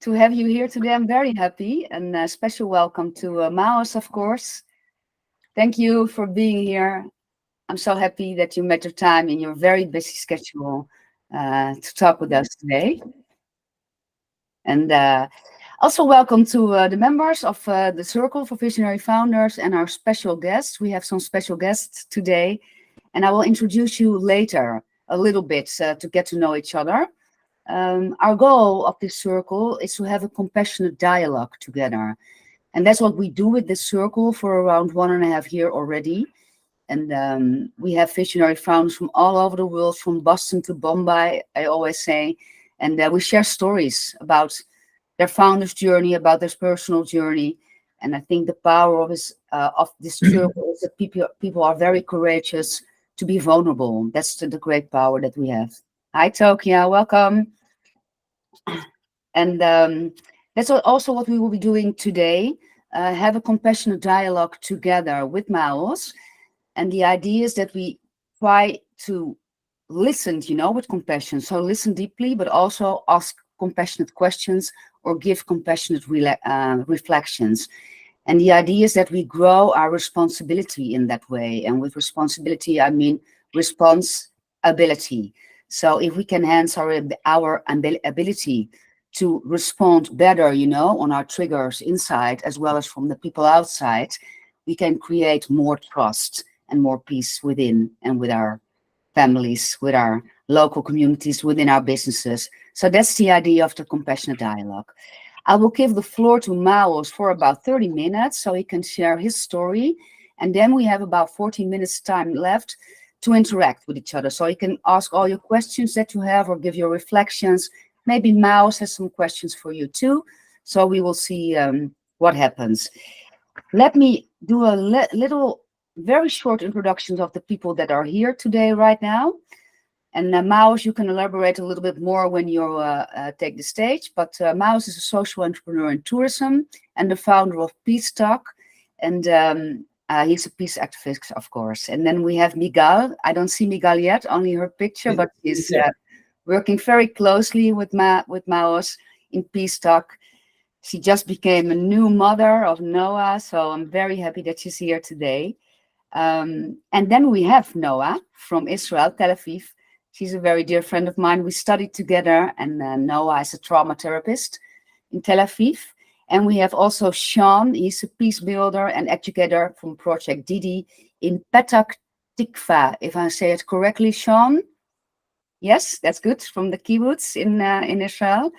to have you here today. I'm very happy, and a special welcome to Maoz, of course. Thank you for being here. I'm so happy that you met your time in your very busy schedule to talk with us today. And also welcome to the members of the Circle for Visionary Founders and our special guests. We have some special guests today, and I will introduce you later a little bit to get to know each other. Our goal of this circle is to have a compassionate dialogue together. And that's what we do with this circle for around 1.5 years already. And we have visionary founders from all over the world, from Boston to Bombay, I always say. And we share stories about their founder's journey, about their personal journey. And I think the power of this circle is that people are very courageous to be vulnerable. That's the great power that we have. Hi, Tokia, welcome. And that's also what we will be doing today, have a compassionate dialogue together with Maoz. And the idea is that we try to listen, with compassion. So listen deeply, but also ask compassionate questions or give compassionate reflections. And the idea is that we grow our responsibility in that way. And with responsibility, I mean responsibility. So if we can enhance our ability to respond better, on our triggers inside, as well as from the people outside, we can create more trust and more peace within and with our families, with our local communities, within our businesses. So that's the idea of the compassionate dialogue. I will give the floor to Maoz for about 30 minutes so he can share his story. And then we have about 14 minutes time left to interact with each other. So you can ask all your questions that you have or give your reflections. Maybe Maoz has some questions for you too. So we will see what happens. Let me do a little, very short introductions of the people that are here today right now. And Maoz, you can elaborate a little bit more when you take the stage. But Maoz is a social entrepreneur in tourism and the founder of Peace Talk. And he's a peace activist, of course. And then we have Miguel. I don't see Miguel yet, only her picture, but she's working very closely with Maoz in Peace Talk. She just became a new mother of Noah, so I'm very happy that she's here today. And then we have Noah from Israel, Tel Aviv. She's a very dear friend of mine. We studied together, and Noah is a trauma therapist in Tel Aviv. And we have also Sean. He's a peace builder and educator from Project Didi in Petah Tikva, if I say it correctly, Sean. Yes, that's good, from the kibbutz in Israel.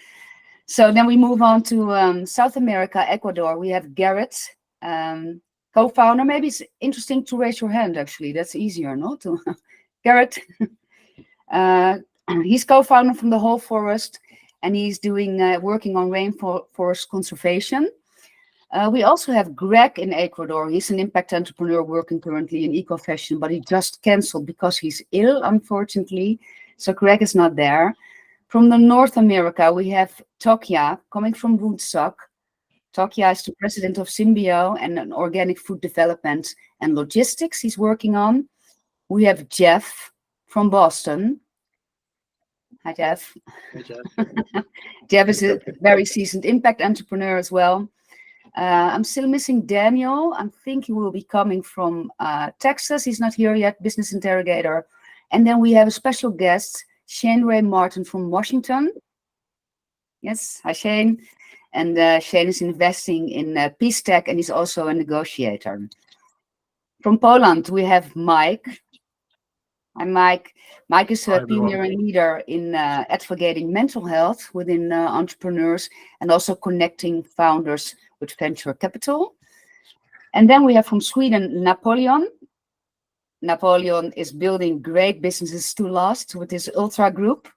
So then we move on to South America, Ecuador. We have Garrett, co-founder. Maybe it's interesting to raise your hand, actually. That's easier, no? Garrett. He's co-founder from the Whole Forest, and he's doing working on rainforest conservation. We also have Greg in Ecuador. He's an impact entrepreneur working currently in eco-fashion, but he just canceled because he's ill, unfortunately. So Greg is not there. From the North America, we have Tokia coming from Woodstock. Tokia is the president of Symbio and an organic food development and logistics he's working on. We have Jeff from Boston. Hi, Jeff. Hey, Jeff. Jeff is a very seasoned impact entrepreneur as well. I'm still missing Daniel. I think he will be coming from Texas. He's not here yet, business interrogator. And then we have a special guest, Shane Ray Martin from Washington. Yes, hi, Shane. And Shane is investing in Peace Tech, and he's also a negotiator. From Poland, we have Mike. Hi, Mike. Mike is a pioneer and leader in advocating mental health within entrepreneurs and also connecting founders with venture capital. And then we have from Sweden, Napoleon. Napoleon is building great businesses to last with his Ultra Group.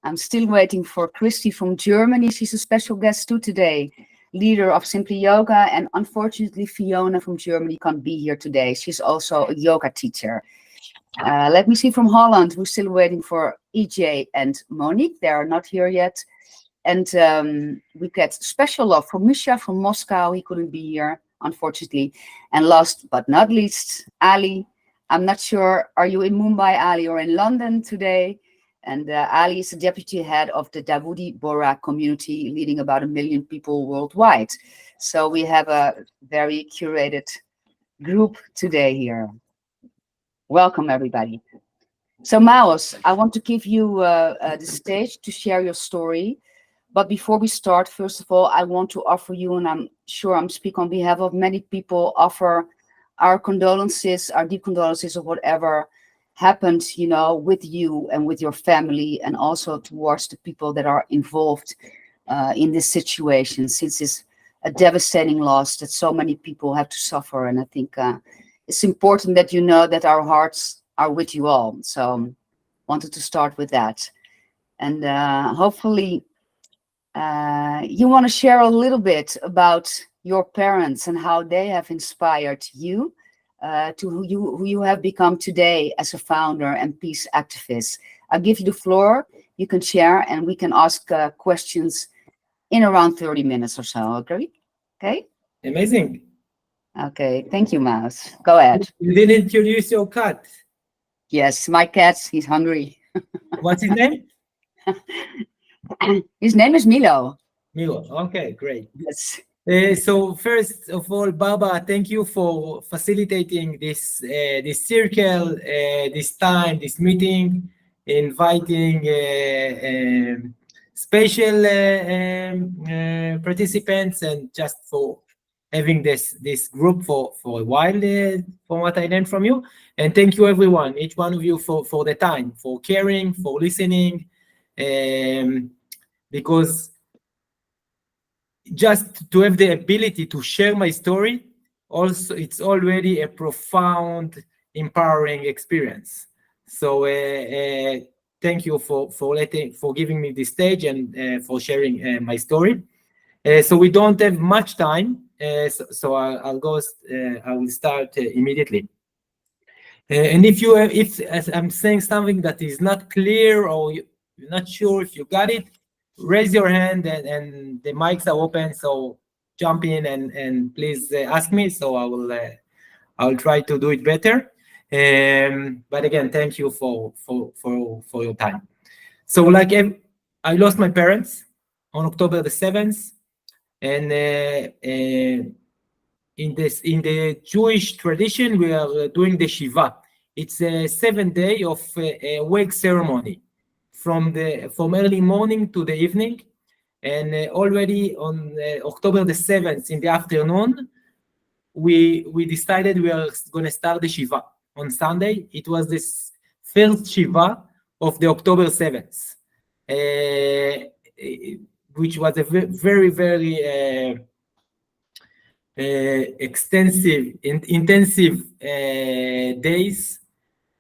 I'm still waiting for Christy from Germany. She's a special guest too today, leader of Simply Yoga. And unfortunately, Fiona from Germany can't be here today. She's also a yoga teacher. Let me see from Holland. We're still waiting for EJ and Monique. They are not here yet. And we get special love from Misha from Moscow. He couldn't be here, unfortunately. And last but not least, Ali. I'm not sure, are you in Mumbai, Ali, or in London today? And Ali is the deputy head of the Dawoodi Bora community, leading about 1 million people worldwide. So we have a very curated group today here. Welcome, everybody. So Maoz, I want to give you the stage to share your story. But before we start, first of all, I want to offer you, and I'm sure I'm speaking on behalf of many people, offer our condolences, our deep condolences of whatever happened, with you and with your family, and also towards the people that are involved in this situation, since it's a devastating loss that so many people have to suffer. And I think it's important that you know that our hearts are with you all. So wanted to start with that. And hopefully you want to share a little bit about your parents and how they have inspired you to who you have become today as a founder and peace activist. I'll give you the floor. You can share, and we can ask questions in around 30 minutes or so. Okay? Okay? Amazing. Okay. Thank you, Maoz. Go ahead. You didn't introduce your cat. Yes, my cat, he's hungry. What's his name? His name is Milo. Milo. Okay, great. Yes. So first of all, Baba, thank you for facilitating this circle, this time, this meeting, inviting special participants, and just for having this group for a while, from what I learned from you. And thank you, everyone, each one of you, for the time, for caring, for listening, because just to have the ability to share my story, also it's already a profound, empowering experience. So thank you for giving me this stage, and for sharing my story. So we don't have much time, so I'll go. I will start immediately. And if as I'm saying something that is not clear, or you're not sure if you got it, raise your hand, and the mics are open. So jump in and please ask me. So I'll try to do it better. But again, thank you for your time. So I lost my parents on October the 7th, and in the Jewish tradition, we are doing the Shiva. It's a 7-day of a wake ceremony from early morning to the evening. And already on October the 7th in the afternoon, we decided we are going to start the Shiva on Sunday. It was this first Shiva of the October 7th, which was a very, very extensive, intensive days.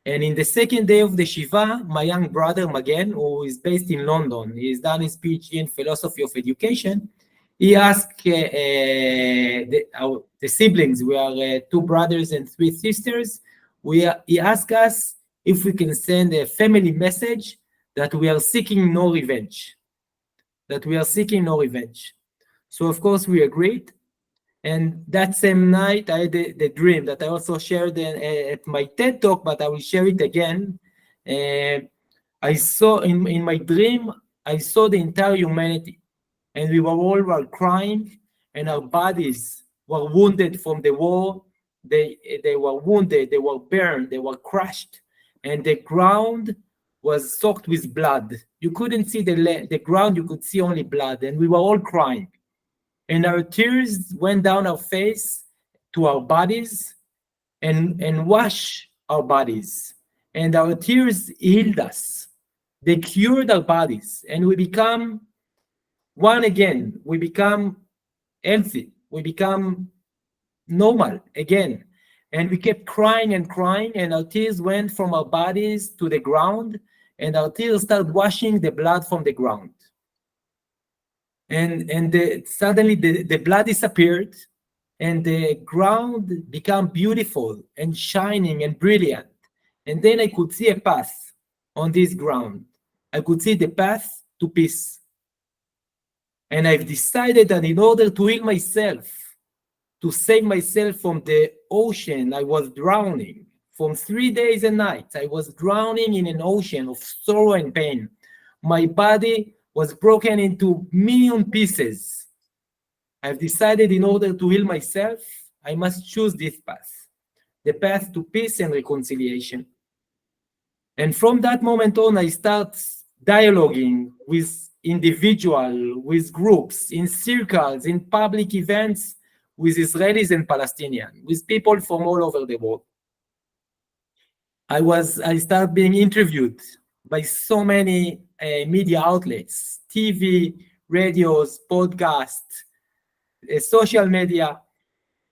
And in the second day of the Shiva, my young brother Magen, who is based in London, he's done his PhD in philosophy of education. He asked the siblings, we are 2 brothers and 3 sisters. He asked us if we can send a family message that we are seeking no revenge. That we are seeking no revenge. So of course we agreed. And that same night, I had the dream that I also shared at my TED Talk, but I will share it again. I saw in my dream, I saw the entire humanity, and we were crying, and our bodies were wounded from the war. They were wounded, they were burned, they were crushed, and the ground was soaked with blood. You couldn't see the ground, you could see only blood, and we were all crying. And our tears went down our face to our bodies and wash our bodies. And our tears healed us. They cured our bodies. And we become one again. We become healthy. We become normal again. And we kept crying and crying. And our tears went from our bodies to the ground. And our tears started washing the blood from the ground. And suddenly the blood disappeared, and the ground became beautiful and shining and brilliant. And then I could see a path on this ground. I could see the path to peace. And I've decided that in order to heal myself, to save myself from the ocean I was drowning, from 3 days and nights. I was drowning in an ocean of sorrow and pain. My body was broken into million pieces. I've decided in order to heal myself, I must choose this path, the path to peace and reconciliation. And from that moment on, I start dialoguing with individuals, with groups, in circles, in public events, with Israelis and Palestinians, with people from all over the world. I started being interviewed by so many media outlets, TV, radios, podcasts, social media.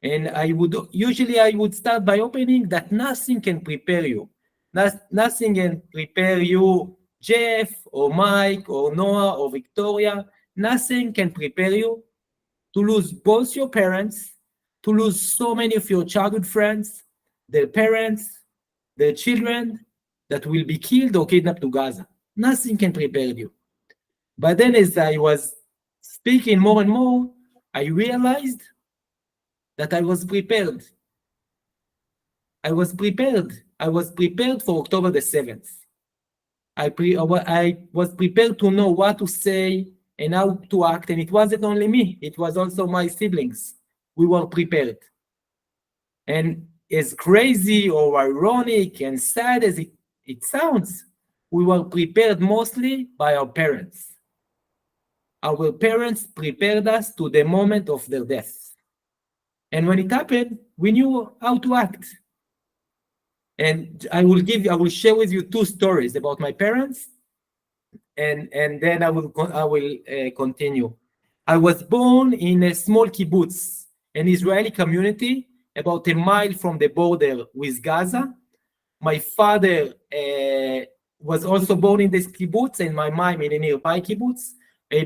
And I would start by opening that nothing can prepare you. Nothing can prepare you, Jeff or Mike or Noah or Victoria. Nothing can prepare you to lose both your parents, to lose so many of your childhood friends, their parents, their children that will be killed or kidnapped to Gaza. Nothing can prepare you. But then as I was speaking more and more, I realized that I was prepared. I was prepared. I was prepared for October the 7th. I was prepared to know what to say and how to act. And it wasn't only me, it was also my siblings. We were prepared. And as crazy or ironic and sad as it sounds, we were prepared mostly by our parents. Our parents prepared us to the moment of their death. And when it happened, we knew how to act. And I will share with you two stories about my parents, and then I will continue. I was born in a small kibbutz, an Israeli community about a mile from the border with Gaza. My father was also born in this kibbutz, and my mom in a nearby kibbutz.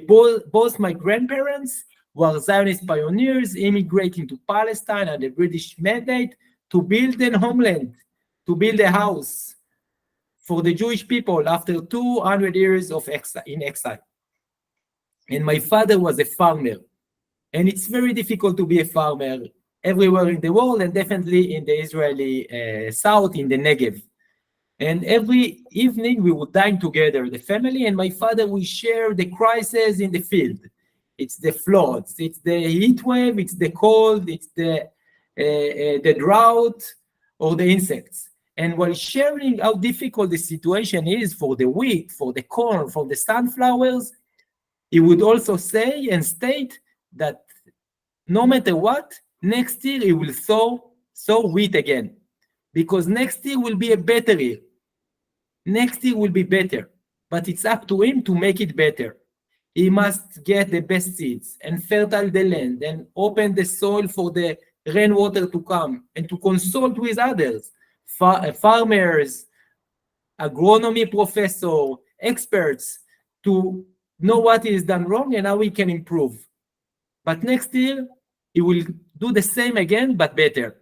Both my grandparents were Zionist pioneers immigrating to Palestine under British mandate to build a homeland, to build a house for the Jewish people after 200 years of exile. And my father was a farmer. And it's very difficult to be a farmer everywhere in the world, and definitely in the Israeli south, in the Negev. And every evening we would dine together, the family, and my father will share the crisis in the field. It's the floods, it's the heat wave, it's the cold, it's the drought, or the insects. And while sharing how difficult the situation is for the wheat, for the corn, for the sunflowers, he would also say and state that no matter what, next year he will sow wheat again. Because next year will be a better year. Next year will be better. But it's up to him to make it better. He must get the best seeds and fertile the land and open the soil for the rainwater to come, and to consult with others, farmers, agronomy professor, experts, to know what is done wrong and how we can improve. But next year, he will do the same again, but better.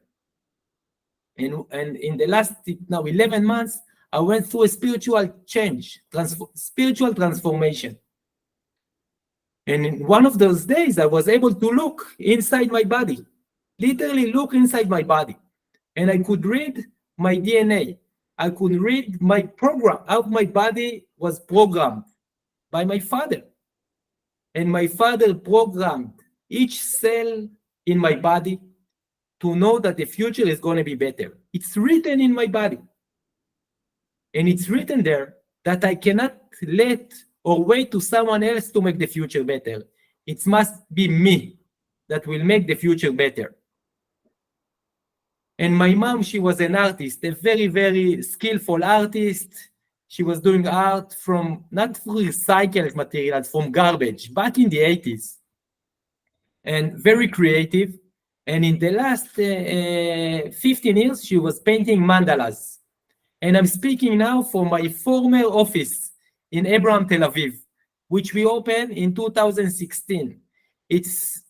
And in the last now 11 months, I went through a spiritual change, spiritual transformation. And in one of those days, I was able to look inside my body, literally look inside my body. And I could read my DNA. I could read my program, how my body was programmed by my father. And my father programmed each cell in my body to know that the future is going to be better. It's written in my body. And it's written there that I cannot let or wait to someone else to make the future better. It must be me that will make the future better. And my mom, she was an artist, a very, very skillful artist. She was doing art from, not recycled materials, from garbage, back in the 80s. And very creative. And in the last 15 years, she was painting mandalas. And I'm speaking now from my former office in Abraham, Tel Aviv, which we opened in 2016. It's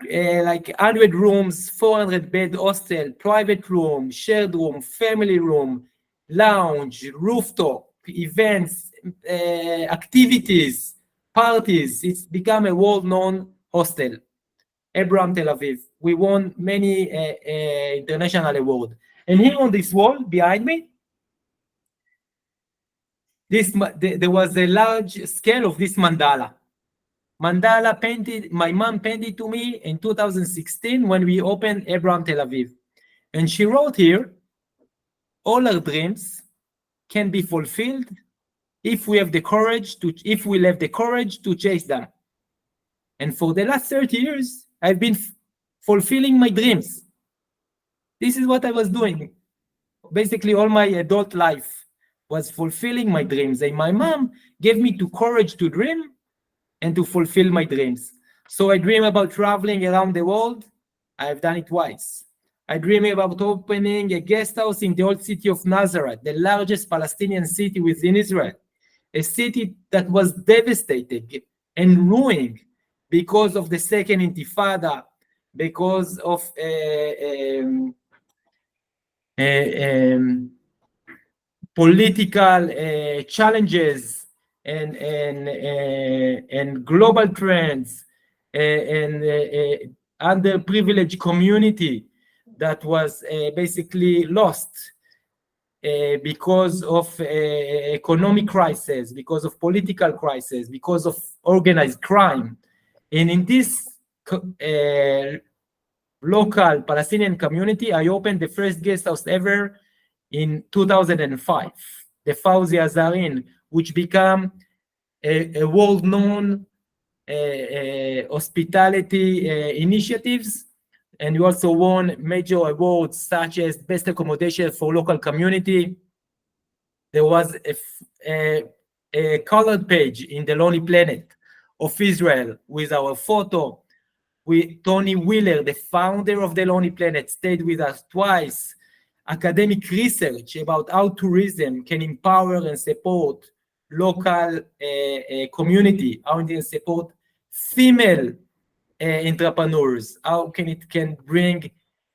like 100 rooms, 400 bed hostel, private room, shared room, family room, lounge, rooftop, events, activities, parties. It's become a world-known hostel. Abraham, Tel Aviv. We won many international awards. And here on this wall behind me, there was a large scale of this mandala. Mandala painted, my mom painted to me in 2016 when we opened Abraham Tel Aviv. And she wrote here, all our dreams can be fulfilled if we have the courage to chase them. And for the last 30 years, I've been fulfilling my dreams. This is what I was doing. Basically, all my adult life was fulfilling my dreams. And my mom gave me the courage to dream and to fulfill my dreams. So I dream about traveling around the world. I've done it twice. I dream about opening a guest house in the old city of Nazareth, the largest Palestinian city within Israel, a city that was devastated and ruined because of the Second Intifada, because of political challenges and global trends and underprivileged community that was basically lost because of economic crisis, because of political crisis, because of organized crime. And in this local Palestinian community, I opened the first guest house ever in 2005, the Fawzi Azarin, which became a world-known hospitality initiatives. And we also won major awards such as Best Accommodation for Local Community. There was a colored page in the Lonely Planet of Israel with our photo. Tony Wheeler, the founder of the Lonely Planet, stayed with us twice. Academic research about how tourism can empower and support local community, how it can support female entrepreneurs, how it can bring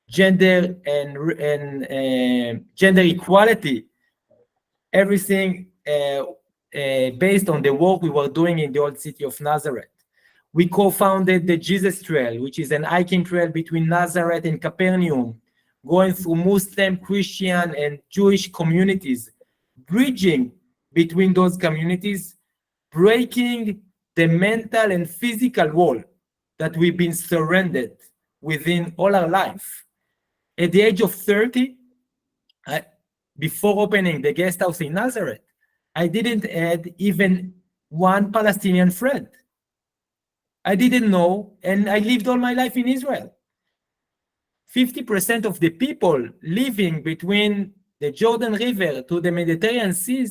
gender and gender equality, everything based on the work we were doing in the old city of Nazareth. We co-founded the Jesus Trail, which is an hiking trail between Nazareth and Capernaum, going through Muslim, Christian, and Jewish communities, bridging between those communities, breaking the mental and physical wall that we've been surrounded within all our life. At the age of 30, before opening the guest house in Nazareth, I didn't have even one Palestinian friend. I didn't know, and I lived all my life in Israel. 50% of the people living between the Jordan River to the Mediterranean Sea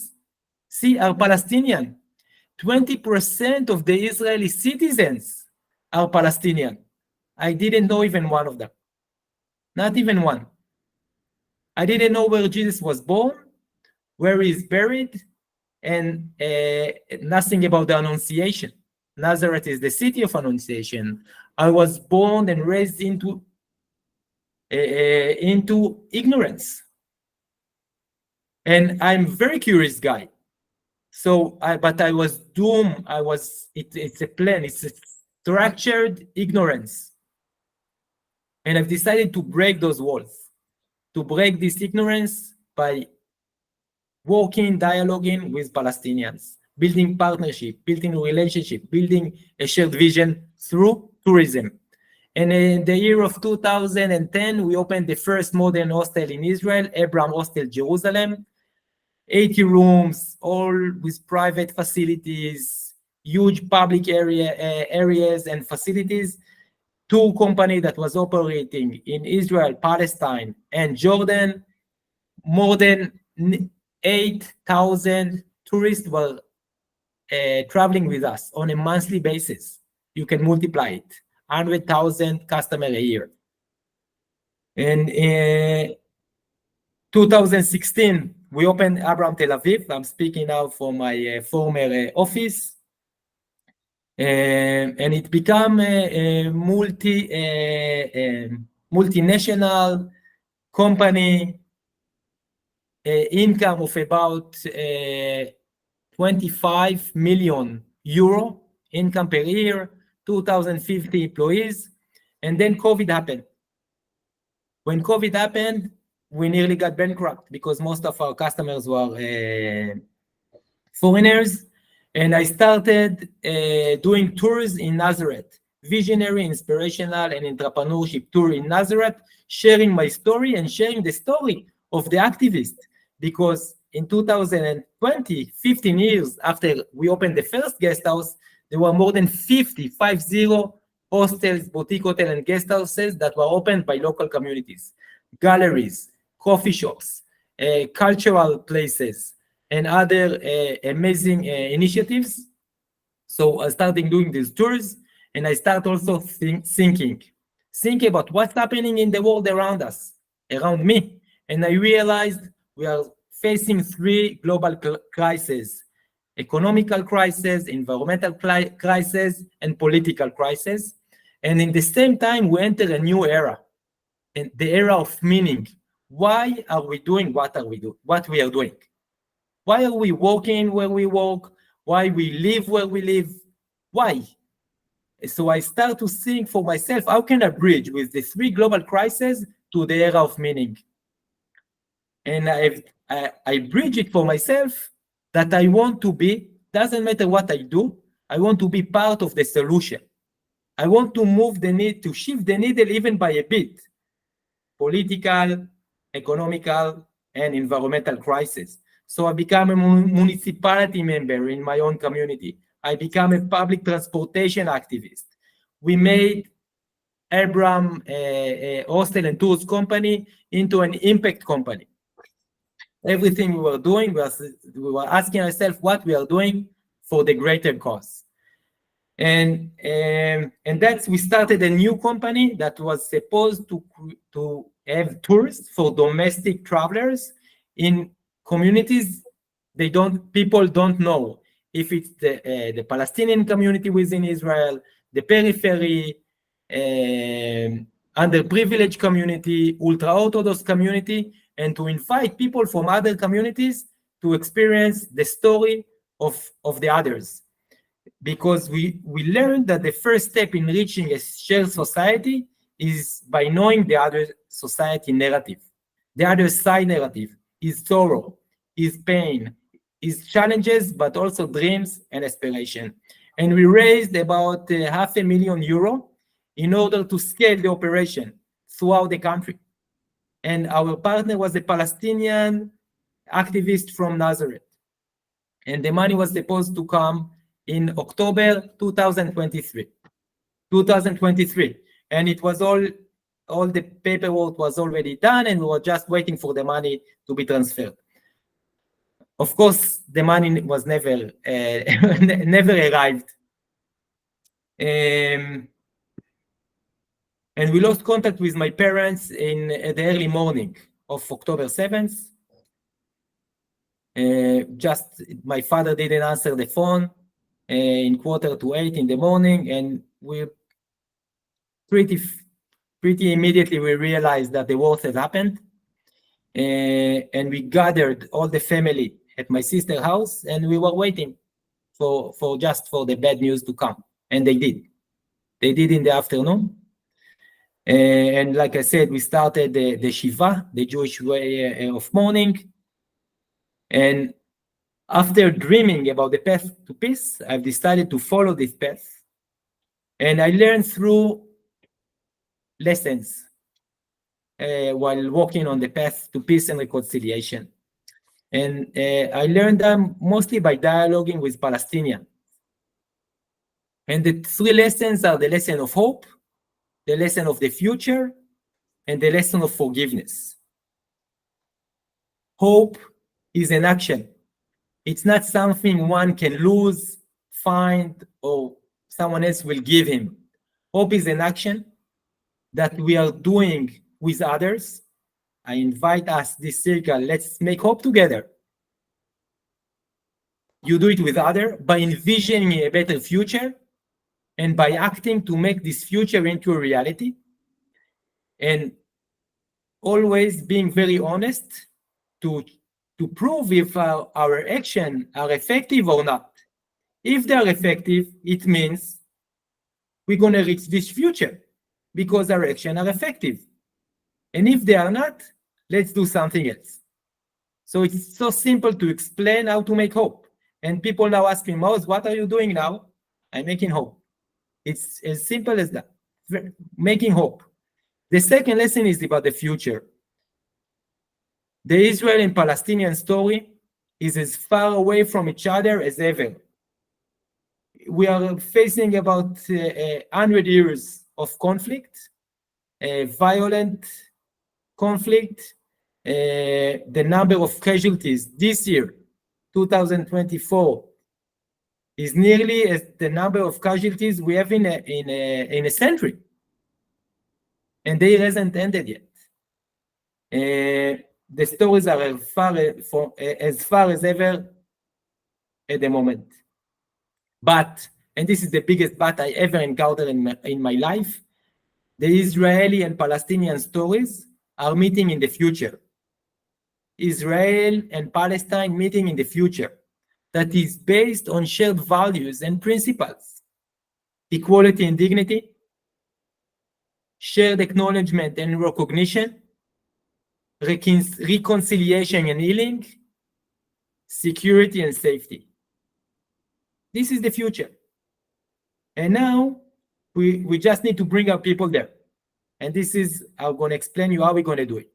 are Palestinian. 20% of the Israeli citizens are Palestinian. I didn't know even one of them. Not even one. I didn't know where Jesus was born, where he is buried, and nothing about the Annunciation. Nazareth is the city of Annunciation. I was born and raised into ignorance. And I'm a very curious guy. So, but I was doomed. It's a plan. It's a structured ignorance. And I've decided to break those walls, to break this ignorance by working, dialoguing with Palestinians, building partnership, building relationship, building a shared vision through tourism. And in the year of 2010, we opened the first modern hostel in Israel, Abraham Hostel Jerusalem. 80 rooms, all with private facilities, huge public areas and facilities. 2 companies that was operating in Israel, Palestine, and Jordan. More than 8,000 tourists were traveling with us on a monthly basis. You can multiply it, 100,000 customers a year. And in 2016, we opened Abraham Tel Aviv. I'm speaking now from my former office. And it became a multinational company, income of about 25 million euro income per year, 2,050 employees. And then COVID happened. When COVID happened, we nearly got bankrupt because most of our customers were foreigners. And I started doing tours in Nazareth, visionary, inspirational, and entrepreneurship tour in Nazareth, sharing my story and sharing the story of the activist. Because in 2020, 15 years after we opened the first guest house, there were more than 50 hostels, boutique hotel, and guest houses that were opened by local communities, galleries, coffee shops, cultural places, and other amazing initiatives. So I started doing these tours, and I start also thinking about what's happening in the world around us, around me. And I realized we are facing three global crises: economical crisis, environmental crisis, and political crisis. And in the same time, we enter a new era, and the era of meaning. Why are we doing what we are doing? Why are we working where we work? Why we live where we live? Why? So I start to think for myself, how can I bridge with the three global crises to the era of meaning? And I bridge it for myself that I want to be, doesn't matter what I do, I want to be part of the solution. I want to move the need, to shift the needle even by a bit. Political, economical, and environmental crisis. So I become a municipality member in my own community. I become a public transportation activist. We made Abram Hostel and Tours company into an impact company. Everything we were doing was, we were asking ourselves what we are doing for the greater cause. And that's, we started a new company that was supposed to have tours for domestic travelers in communities people don't know, if it's the Palestinian community within Israel, the periphery, underprivileged community, ultra-Orthodox community, and to invite people from other communities to experience the story of the others. Because we learned that the first step in reaching a shared society is by knowing the other society narrative. The other side narrative is sorrow, is pain, is challenges, but also dreams and aspiration. And we raised about €500,000 in order to scale the operation throughout the country. And our partner was a Palestinian activist from Nazareth. And the money was supposed to come in October 2023. And it was all the paperwork was already done, and we were just waiting for the money to be transferred. Of course, the money was never arrived. And we lost contact with my parents in the early morning of October 7th. Just my father didn't answer the phone in 7:45 in the morning, and we pretty immediately we realized that the worst had happened. And we gathered all the family at my sister's house, and we were waiting for the bad news to come. And they did. They did in the afternoon. And like I said, we started the Shiva, the Jewish way of mourning. And after dreaming about the path to peace, I've decided to follow this path. And I learned through lessons while walking on the path to peace and reconciliation. And I learned them mostly by dialoguing with Palestinians. And the three lessons are the lesson of hope, the lesson of the future, and the lesson of forgiveness. Hope is an action. It's not something one can lose, find, or someone else will give him. Hope is an action that we are doing with others. I invite us this circle, let's make hope together. You do it with others by envisioning a better future and by acting to make this future into a reality, and always being very honest to prove if our actions are effective or not. If they are effective, it means we're going to reach this future because our actions are effective. And if they are not, let's do something else. So it's so simple to explain how to make hope. And people now ask me, Maoz, what are you doing now? I'm making hope. It's as simple as that, making hope. The second lesson is about the future. The Israel and Palestinian story is as far away from each other as ever. We are facing about 100 years of conflict, violent conflict. The number of casualties this year, 2024, is nearly as the number of casualties we have in a century, and they hasn't ended yet. The stories are as far as ever at the moment. But, and this is the biggest but I ever encountered in my life, the Israeli and Palestinian stories are meeting in the future. Israel and Palestine meeting in the future that is based on shared values and principles, equality and dignity, shared acknowledgement and recognition, reconciliation and healing, security and safety. This is the future. And now we just need to bring our people there. And this is, I'm going to explain you how we're going to do it.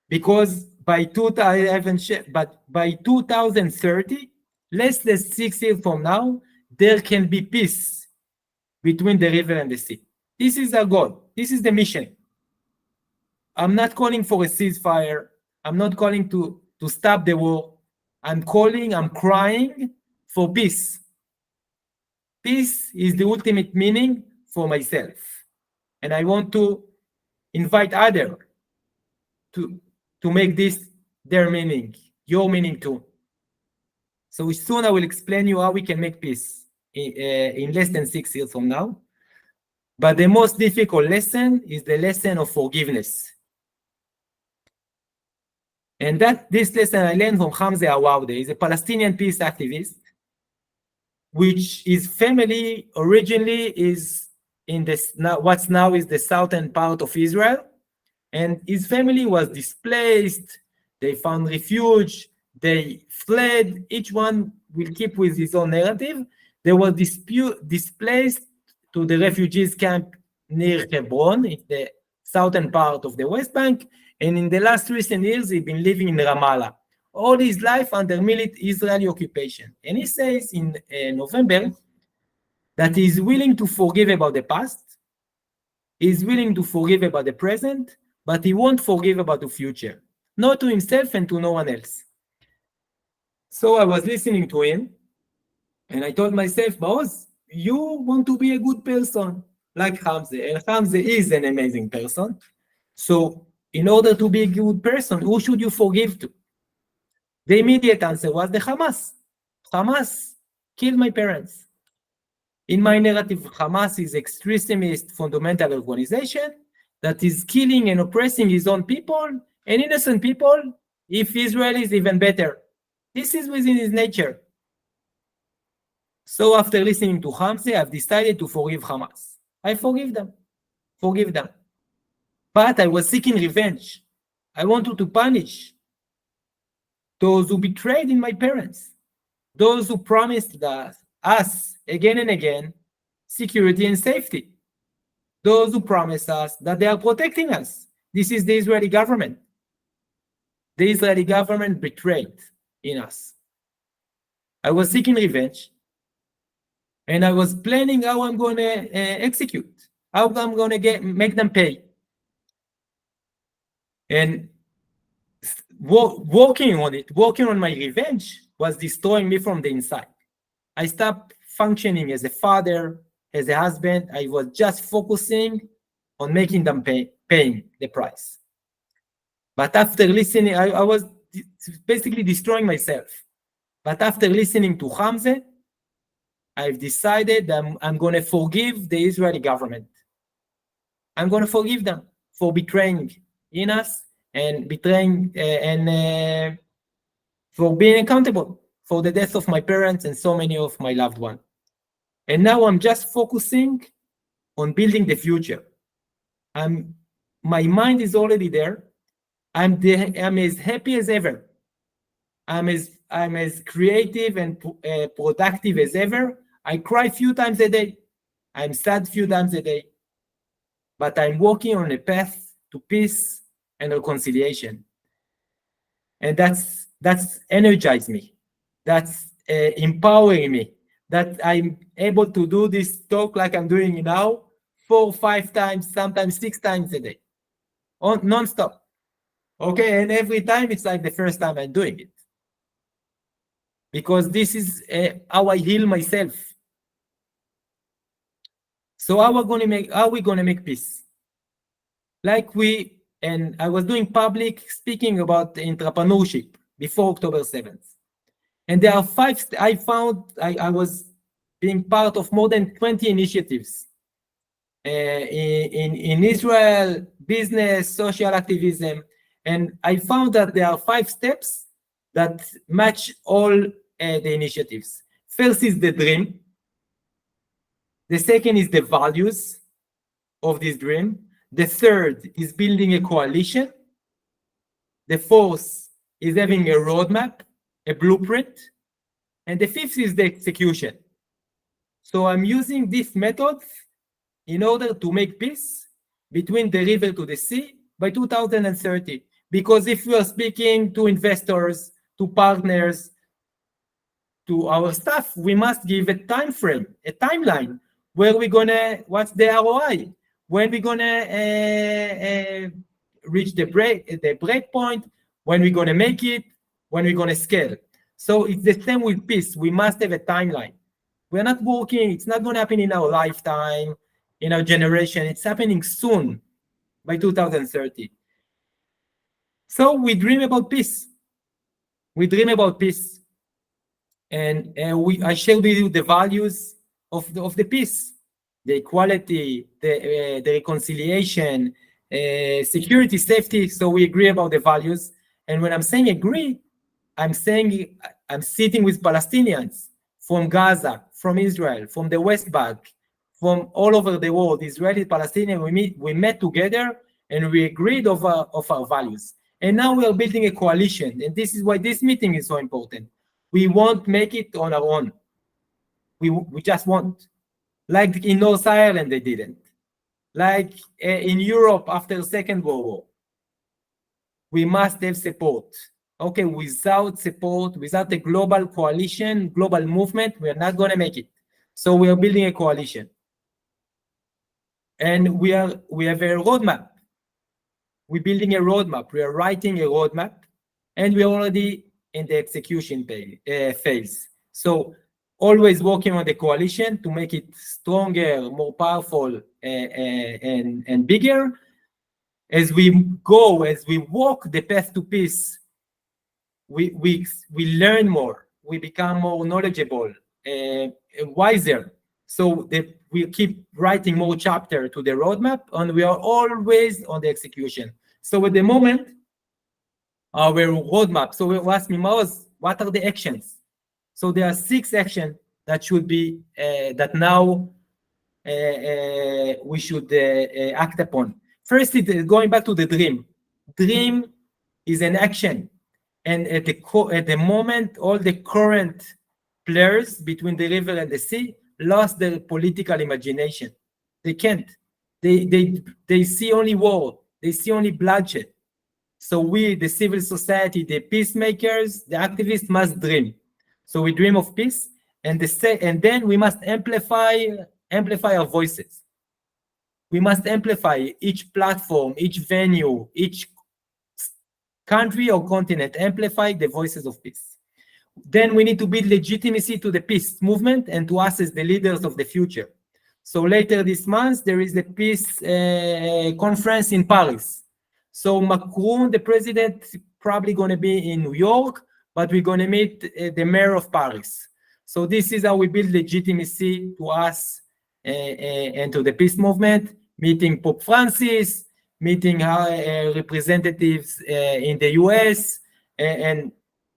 Because by 2030, less than 6 years from now, there can be peace between the river and the sea. This is our goal. This is the mission. I'm not calling for a ceasefire. I'm not calling to stop the war. I'm crying for peace. Peace is the ultimate meaning for myself. And I want to invite others to make this their meaning, your meaning too. So soon I will explain you how we can make peace in less than 6 years from now. But the most difficult lesson is the lesson of forgiveness. And this lesson I learned from Hamza Awawde. He's a Palestinian peace activist, which his family originally is in what's now is the southern part of Israel. And his family was displaced. They found refuge. They fled. Each one will keep with his own narrative. They were displaced to the refugees camp near Hebron, in the southern part of the West Bank. And in the last recent years, he's been living in Ramallah, all his life under Israeli occupation. And he says in November that he's willing to forgive about the past, he's willing to forgive about the present, but he won't forgive about the future, not to himself and to no one else. So I was listening to him, and I told myself, Maoz, you want to be a good person, like Hamza, and Hamza is an amazing person. So in order to be a good person, who should you forgive to? The immediate answer was the Hamas. Hamas killed my parents. In my narrative, Hamas is extremist fundamental organization that is killing and oppressing his own people and innocent people. If Israel is even better, this is within his nature. So after listening to Hamza, I've decided to forgive Hamas. I forgive them. But I was seeking revenge. I wanted to punish those who betrayed my parents, those who promised us again and again security and safety, those who promised us that they are protecting us. This is the Israeli government. The Israeli government betrayed in us. I was seeking revenge, and I was planning how I'm going to execute, how I'm going to make them pay. And working on my revenge was destroying me from the inside. I stopped functioning as a father, as a husband. I was just focusing on making them paying the price. But after listening, I was basically destroying myself. But after listening to Hamza, I've decided that I'm going to forgive the Israeli government. I'm going to forgive them for betraying in us and betraying and for being accountable for the death of my parents and so many of my loved ones. And now I'm just focusing on building the future. My mind is already there. I'm as happy as ever. I'm as creative and productive as ever. I cry few times a day. I'm sad few times a day. But I'm walking on a path to peace and reconciliation. And that's energized me. That's empowering me. That I'm able to do this talk like I'm doing now 4, 5 times, sometimes 6 times a day, non-stop. Okay, and every time it's like the first time I'm doing it, because this is how I heal myself. So how are we gonna make peace? And I was doing public speaking about entrepreneurship before October 7th. And there are 5, I was being part of more than 20 initiatives in Israel, business, social activism. And I found that there are 5 steps that match all the initiatives. First is the dream. The second is the values of this dream. The third is building a coalition. The fourth is having a roadmap, a blueprint. And the fifth is the execution. So I'm using these methods in order to make peace between the river to the sea by 2030. Because if we are speaking to investors, to partners, to our staff, we must give a time frame, a timeline, where we're gonna, what's the ROI, when we're gonna reach the break point, when we're gonna make it, when we're gonna scale. So it's the same with peace. We must have a timeline. We're not working, it's not gonna happen in our lifetime, in our generation. It's happening soon, by 2030. So we dream about peace. We dream about peace. And I share with you the values of the peace, the equality, the reconciliation, security, safety. So we agree about the values. And when I'm saying agree, I'm saying I'm sitting with Palestinians from Gaza, from Israel, from the West Bank, from all over the world, Israeli, Palestinian. We met together and we agreed of our values. And now we are building a coalition. And this is why this meeting is so important. We won't make it on our own. We just won't. Like in North Ireland, they didn't. Like in Europe after the Second World War. We must have support. Okay, without support, without a global coalition, global movement, we are not going to make it. So we are building a coalition. And we have a roadmap. We're building a roadmap. We are writing a roadmap. And we're already in the execution phase. So always working on the coalition to make it stronger, more powerful, and bigger. As we go, as we walk the path to peace, we learn more, we become more knowledgeable, wiser. So we keep writing more chapter to the roadmap, and we are always on the execution. So at the moment, our roadmap. So you ask me, Maoz, what are the actions? So there are 6 actions that should be that now we should act upon. First, going back to the dream. Dream is an action, and at the moment, all the current players between the river and the sea lost their political imagination. They can't. They see only war. They see only bloodshed. So we, the civil society, the peacemakers, the activists, must dream. So we dream of peace, and then we must amplify our voices. We must amplify each platform, each venue, each country or continent, amplify the voices of peace. Then we need to build legitimacy to the peace movement and to us as the leaders of the future. So later this month, there is the peace conference in Paris. So Macron, the president, probably going to be in New York, but we're going to meet the mayor of Paris. So this is how we build legitimacy to us and to the peace movement, meeting Pope Francis, meeting representatives in the US, and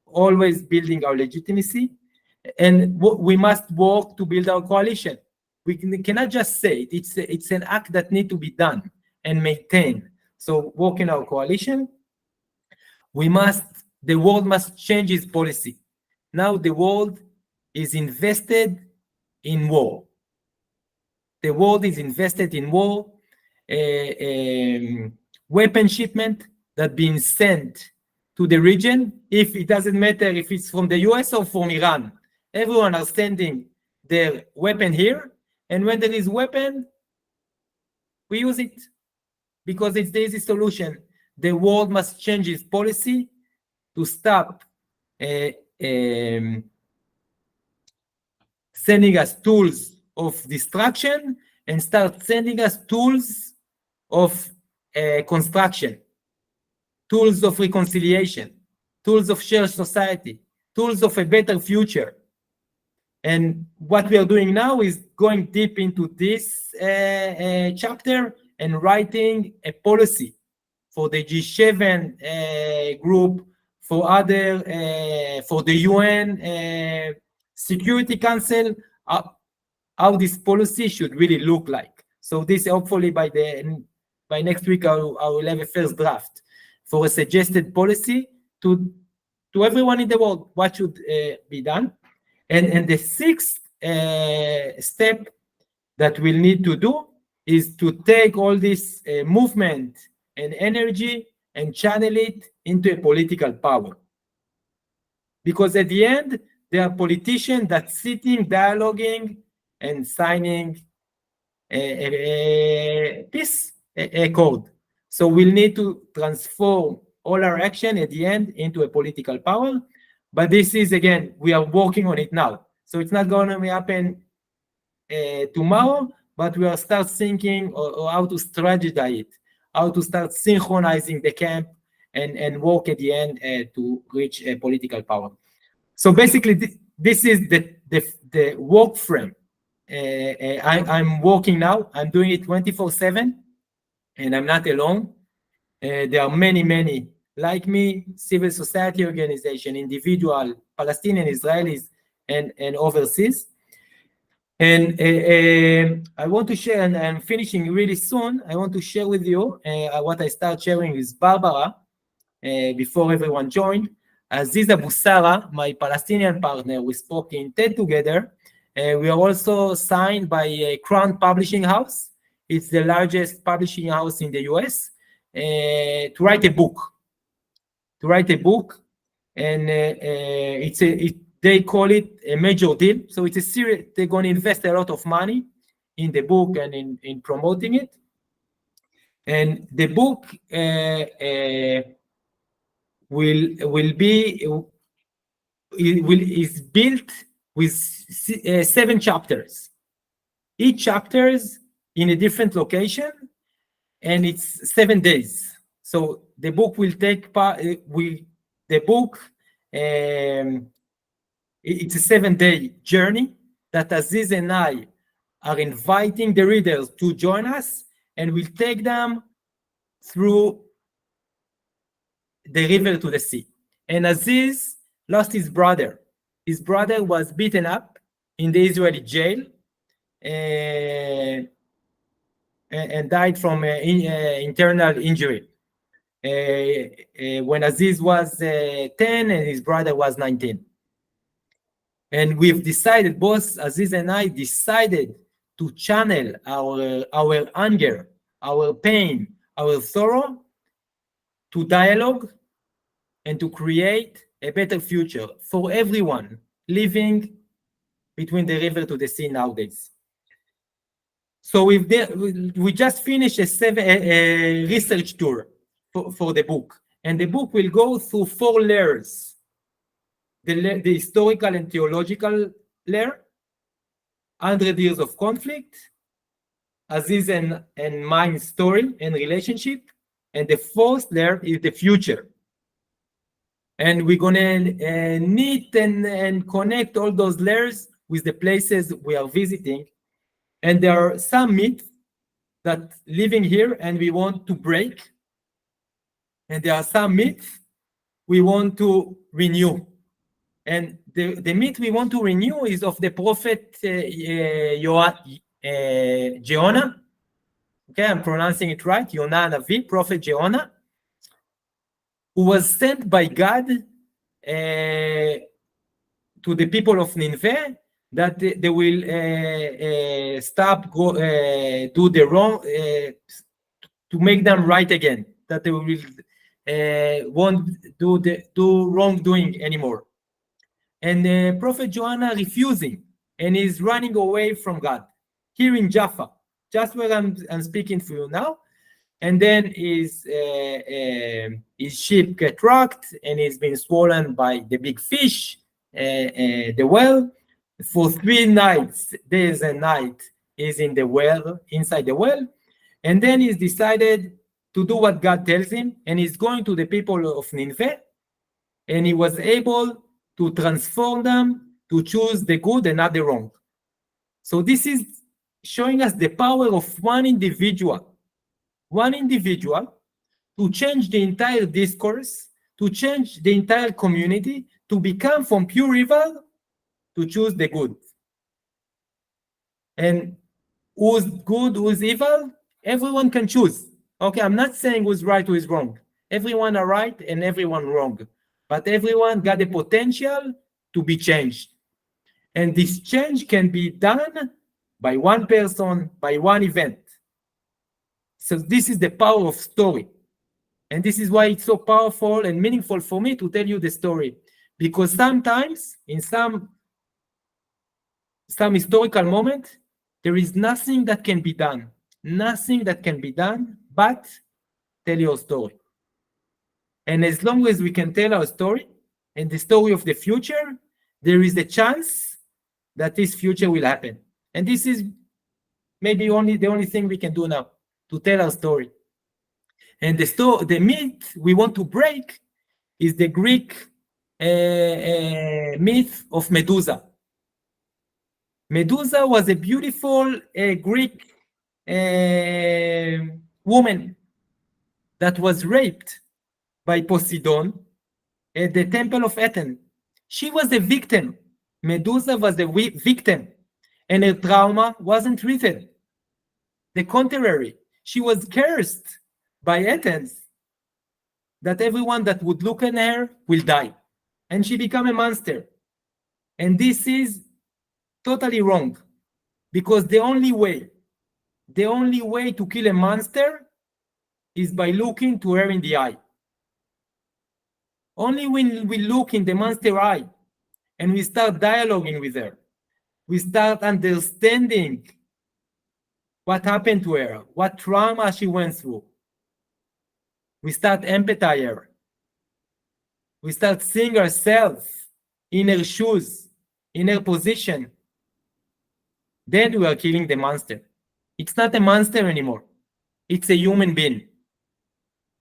always building our legitimacy. And we must work to build our coalition. We cannot just say it. It's an act that needs to be done and maintained. So work in our coalition. the world must change its policy. Now the world is invested in war. The world is invested in war, weapon shipment that being sent to the region. If it doesn't matter if it's from the US or from Iran, everyone are sending their weapon here. And when there is weapon, we use it because it's the easy solution. The world must change its policy to stop sending us tools of destruction and start sending us tools of construction, tools of reconciliation, tools of shared society, tools of a better future. And what we are doing now is going deep into this chapter and writing a policy for the G7 group, for other, for the UN Security Council, how this policy should really look like. So this hopefully by next week I will have a first draft for a suggested policy to everyone in the world what should be done. And the sixth step that we'll need to do is to take all this movement and energy and channel it into a political power. Because at the end, there are politicians that sitting, dialoguing, and signing a peace accord. So we'll need to transform all our action at the end into a political power. But this is, again, we are working on it now. So it's not going to happen tomorrow, but we will start thinking or how to strategize it, how to start synchronizing the camp and work at the end to reach a political power. So basically, this is the work frame. I'm working now. I'm doing it 24/7, and I'm not alone. There are many like me, civil society organization, individual, Palestinian, Israelis, and overseas. And I want to share, and I'm finishing really soon, I want to share with you what I start sharing with Barbara before everyone joined. Aziza Busara, my Palestinian partner, we spoke in TED together. We are also signed by a Crown Publishing House. It's the largest publishing house in the US to write a book. And they call it a major deal. So it's a series. They're going to invest a lot of money in the book and in promoting it. And the book is built with 7 chapters. Each chapter is in a different location, and it's 7 days. So the book will take part. It's a 7-day journey that Aziz and I are inviting the readers to join us, and we'll take them through the river to the sea. And Aziz lost his brother. His brother was beaten up in the Israeli jail and died from internal injury when Aziz was 10 and his brother was 19. And we've decided, both Aziz and I decided to channel our anger, our pain, our sorrow to dialogue and to create a better future for everyone living between the river to the sea nowadays. So we just finished a research tour for the book. And the book will go through 4 layers. The historical and theological layer, 100 years of conflict, Aziz and my story and relationship, and the 4th layer is the future. And we're gonna knit and connect all those layers with the places we are visiting. And there are some myths that living here and we want to break. And there are some myths we want to renew. And the myth we want to renew is of the prophet Jonah. Okay, I'm pronouncing it right. Yonah Navi, prophet Jonah. who was sent by God to the people of Nineveh, that they will stop do the wrong, to make them right again, that they will won't do wrongdoing anymore. And Prophet Joanna refusing, and is running away from God here in Jaffa, just where I'm speaking for you now. And then his ship get rocked, and he's been swollen by the big fish, the well. For 3 nights, days and night, is in the well, inside the well. And then he's decided to do what God tells him, and he's going to the people of Nineveh, and he was able to transform them to choose the good and not the wrong. So this is showing us the power of one individual to change the entire discourse, to change the entire community, to become from pure evil to choose the good. And who's good, who's evil, everyone can choose. Okay, I'm not saying who's right, who is wrong. Everyone are right and everyone wrong. But everyone got the potential to be changed. And this change can be done by one person, by one event. So this is the power of story. And this is why it's so powerful and meaningful for me to tell you the story. Because sometimes, in some historical moment, there is nothing that can be done. Nothing that can be done but tell your story. And as long as we can tell our story and the story of the future, there is a chance that this future will happen. And this is maybe the only thing we can do now, to tell our story. And the myth we want to break is the Greek myth of Medusa. Medusa was a beautiful Greek woman that was raped by Poseidon at the temple of Athens. She was a victim. Medusa was a victim, and her trauma wasn't written. The contrary, she was cursed by Athens that everyone that would look at her will die, and she became a monster. And this is totally wrong, because the only way to kill a monster is by looking to her in the eye. Only when we look in the monster eye and we start dialoguing with her, we start understanding what happened to her, what trauma she went through. We start empathizing her. We start seeing ourselves in her shoes, in her position. Then we are killing the monster. It's not a monster anymore. It's a human being.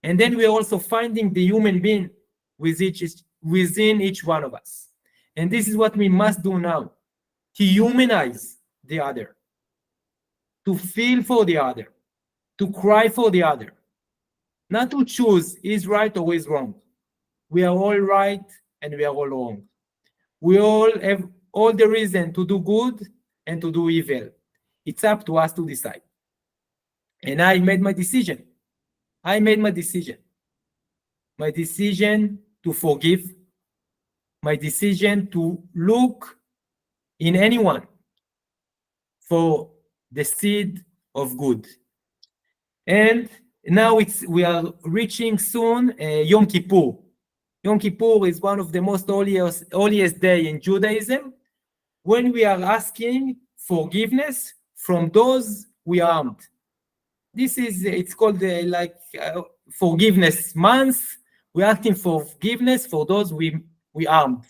And then we are also finding the human being within each one of us. And this is what we must do now, to humanize the other, to feel for the other, to cry for the other, not to choose is right or is wrong. We are all right and we are all wrong. We all have all the reason to do good and to do evil. It's up to us to decide. And I made my decision. My decision to forgive. My decision to look in anyone for the seed of good. And now we are reaching soon Yom Kippur. Yom Kippur is one of the most holiest day in Judaism, when we are asking forgiveness from those we harmed. It's called forgiveness month. We're asking for forgiveness for those we harmed.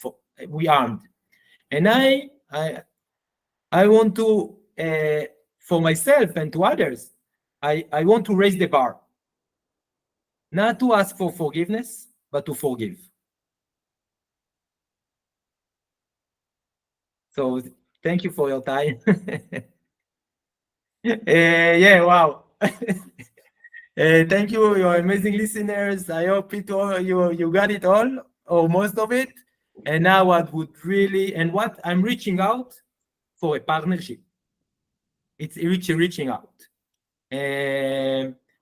And I want to, for myself and to others, I want to raise the bar. Not to ask for forgiveness, but to forgive. So thank you for your time. Yeah, wow. Thank you, your amazing listeners. I hope you got it all, or most of it. And now what I'm reaching out for a partnership. It's reaching out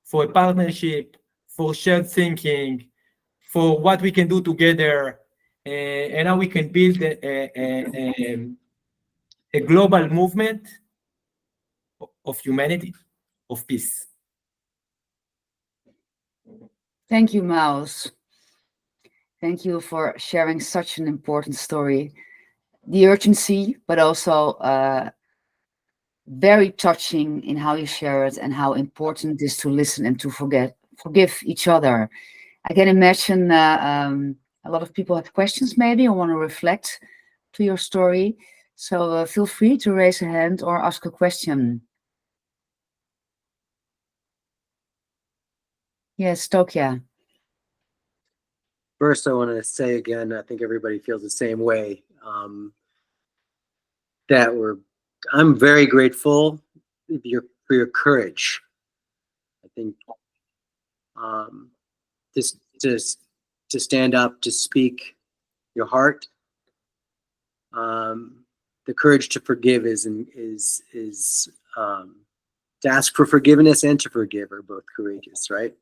for a partnership, for shared thinking, for what we can do together, and how we can build a global movement of humanity, of peace. Thank you, Maoz. Thank you for sharing such an important story. The urgency, but also very touching in how you share it and how important it is to listen and to forgive each other. I can imagine a lot of people have questions maybe or want to reflect to your story. So feel free to raise a hand or ask a question. Yes, Tokia. First, I want to say again, I think everybody feels the same way. That I'm very grateful for your courage. I think just to stand up, to speak your heart. The courage to forgive is to ask for forgiveness and to forgive are both courageous, right?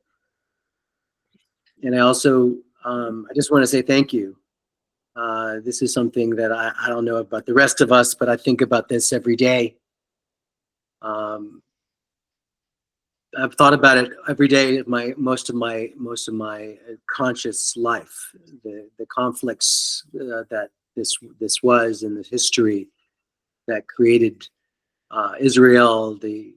And I also I just want to say thank you. This is something that I don't know about the rest of us, but I think about this every day. I've thought about it every day. Most of my conscious life, the conflicts that this was in the history that created Israel, the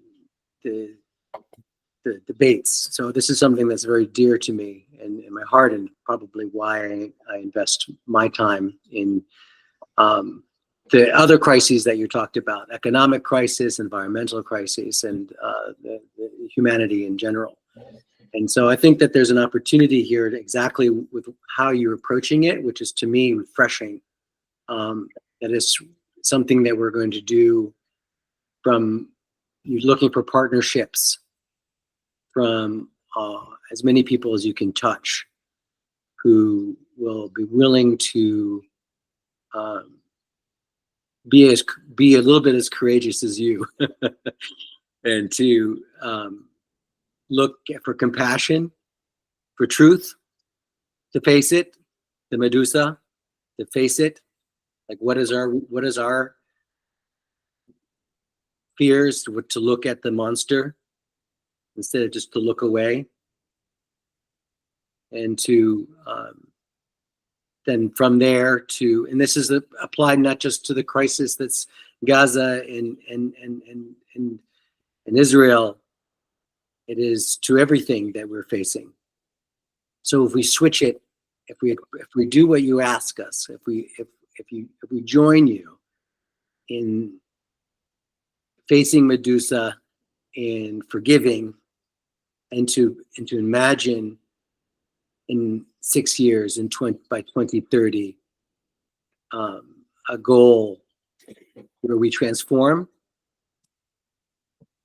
debates. So this is something that's very dear to me and in my heart, and probably why I invest my time in the other crises that you talked about: economic crisis, environmental crisis, and the humanity in general. And so I think that there's an opportunity here to exactly with how you're approaching it, which is to me refreshing. That is something that we're going to do from you're looking for partnerships from as many people as you can touch who will be willing to be a little bit as courageous as you and to look for compassion, for truth, to face it, the Medusa, to face it. Like what is our fears, to look at the monster instead of just to look away, and to then from there to, and this is applied not just to the crisis that's Gaza and Israel, it is to everything that we're facing. So if we switch it, if we do what you ask us, if we join you in facing Medusa and forgiving, and to imagine in 6 years, by 2030, a goal where we transform,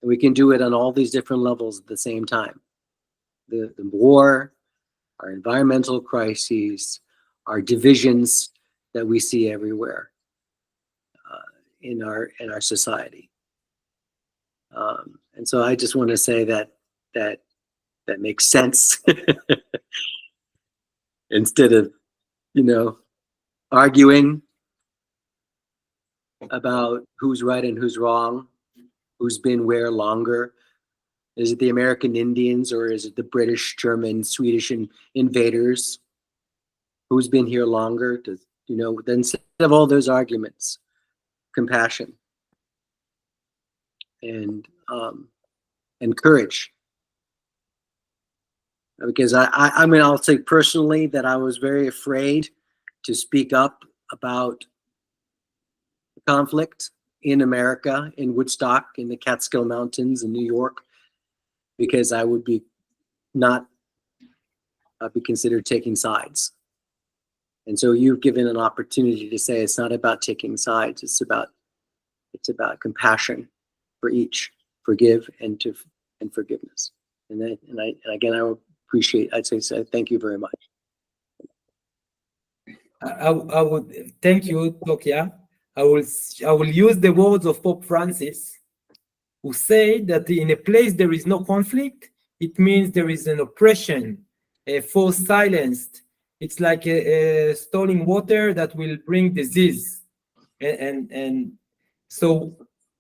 and we can do it on all these different levels at the same time. The war, our environmental crises, our divisions that we see everywhere in our society. And so I just want to say that makes sense. Instead of, arguing about who's right and who's wrong, who's been where longer. Is it the American Indians or is it the British, German, Swedish invaders? Who's been here longer? Then instead of all those arguments, compassion and courage. Because I mean, I'll say personally that I was very afraid to speak up about conflict in America, in Woodstock, in the Catskill Mountains, in New York, because I would be considered taking sides. And so you've given an opportunity to say it's not about taking sides; it's about compassion for each, forgive and forgiveness. And again, I would appreciate. I'd say thank you very much. I would thank you, Tokia. I will use the words of Pope Francis, who say that in a place there is no conflict, it means there is an oppression, a forced silenced, it's like a stolen water that will bring disease. And so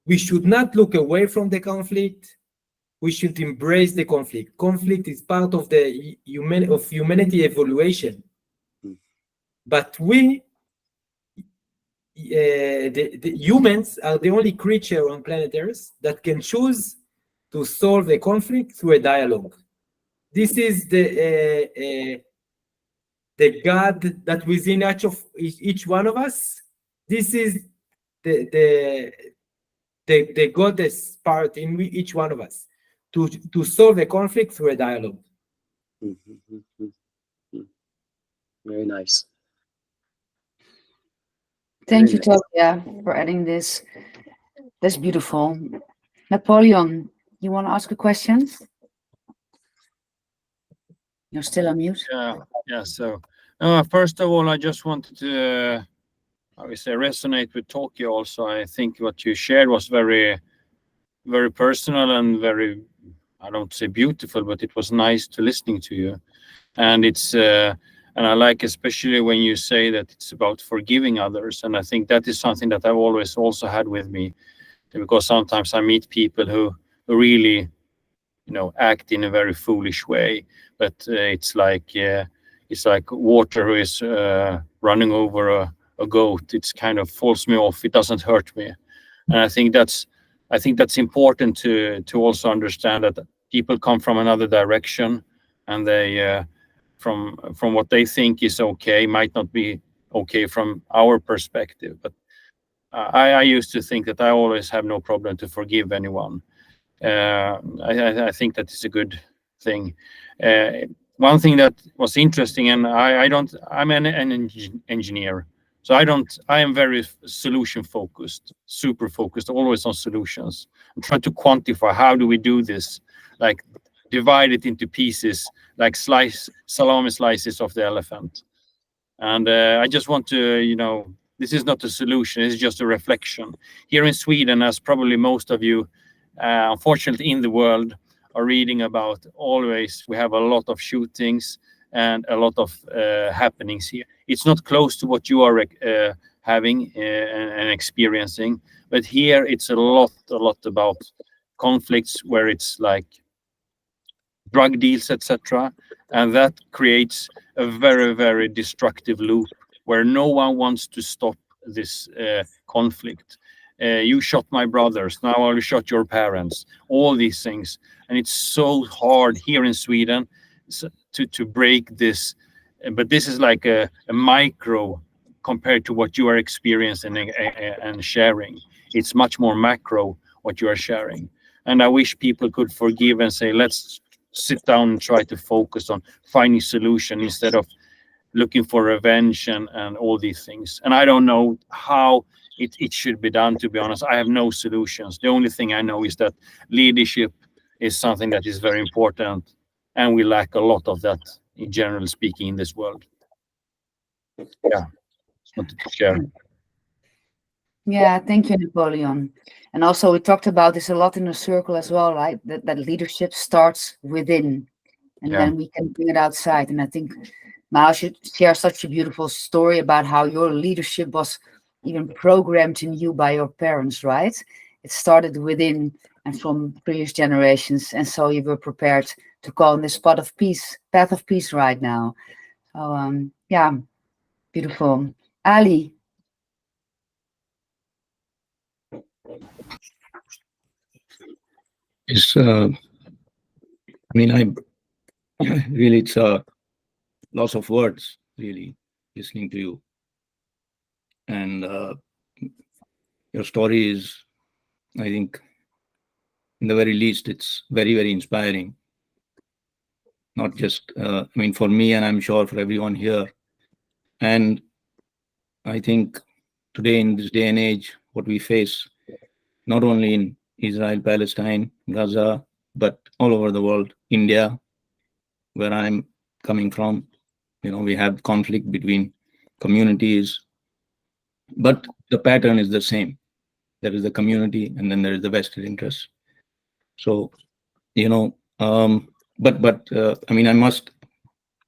we should not look away from the conflict. We should embrace the conflict. Conflict is part of the humanity evaluation. But we, the humans, are the only creature on planet Earth that can choose to solve a conflict through a dialogue. This is the God that within each one of us. This is the goddess part in each one of us to solve a conflict through a dialogue. Very nice. Thank Very you, Tokia, for adding this. That's beautiful. Napoleon, you want to ask a question? You're still on mute. Yeah. So, first of all, I just wanted to, I would say, resonate with Tokyo. Also, I think what you shared was very, very personal and very, I don't say beautiful, but it was nice to listening to you. And it's, and I like especially when you say that it's about forgiving others. And I think that is something that I've always also had with me, because sometimes I meet people who really, act in a very foolish way, but it's like water who is running over a goat. It's kind of falls me off. It doesn't hurt me, and I think that's important to also understand that people come from another direction, and they from what they think is okay might not be okay from our perspective. But I used to think that I always have no problem to forgive anyone. I think that is a good thing. One thing that was interesting, and I'm an engineer, so I am very solution focused, super focused, always on solutions. I'm trying to quantify how do we do this, like divide it into pieces, like salami slices of the elephant. And I just want to, this is not a solution, it's just a reflection. Here in Sweden, as probably most of you, unfortunately in the world, are reading about, always we have a lot of shootings and a lot of happenings here. It's not close to what you are having and experiencing, but here it's a lot about conflicts where it's like drug deals, etc. And that creates a very, very destructive loop where no one wants to stop this conflict. You shot my brothers, now I will shot your parents, all these things. And it's so hard here in Sweden to break this. But this is like a micro compared to what you are experiencing and sharing. It's much more macro what you are sharing. And I wish people could forgive and say, let's sit down and try to focus on finding solution instead of looking for revenge and all these things. And I don't know how it should be done, to be honest. I have no solutions. The only thing I know is that leadership is something that is very important, and we lack a lot of that, in general speaking, in this world. Yeah, just wanted to share. Yeah, thank you, Napoleon. And also, we talked about this a lot in the circle as well, right? That leadership starts within, and Yeah. then we can bring it outside. And I think Maoz should share such a beautiful story about how your leadership was even programmed in you by your parents, right? It started within and from previous generations, and so you were prepared to go on this path of peace right now. So, yeah, beautiful. Ali. It's, I mean, I really, it's a loss of words, really, listening to you. And your story is, I think, in the very least, it's very, very inspiring. Not just, I mean, for me, and I'm sure for everyone here. And I think today, in this day and age, what we face, not only in Israel, Palestine, Gaza, but all over the world, India, where I'm coming from, we have conflict between communities, but the pattern is the same. There is the community, and then there is the vested interest. So, but I mean, I must,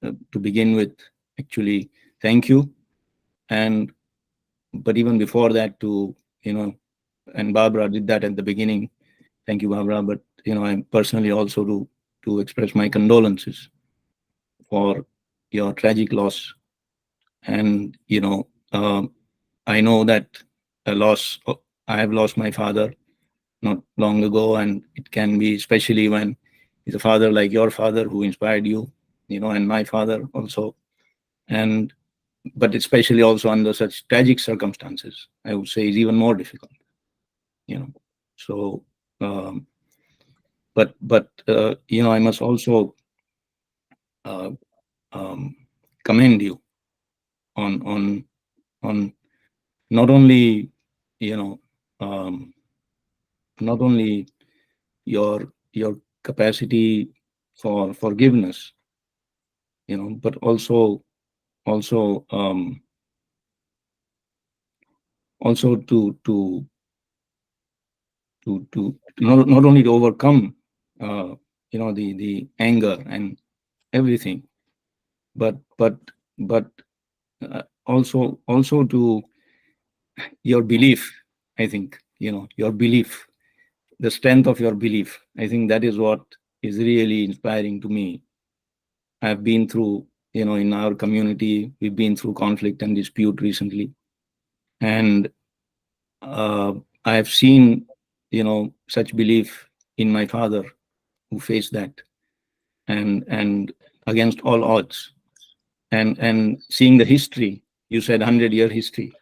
to begin with, actually thank you. And but even before that, to and Barbara did that at the beginning. Thank you, Barbara. But I personally also to express my condolences for your tragic loss. And I know that a loss. I have lost my father not long ago, and it can be, especially when he's a father like your father who inspired you, and my father also. And but especially also under such tragic circumstances, I would say, is even more difficult. So, I must also uh, um, commend you on not only you know um, not only your capacity for forgiveness, but also also to not only to overcome the anger and everything, but also to your belief. I think your belief, the strength of your belief. I think that is what is really inspiring to me. I've been through, in our community, we've been through conflict and dispute recently, and uh, I have seen, such belief in my father who faced that, and against all odds, and seeing the history. You said 100-year history.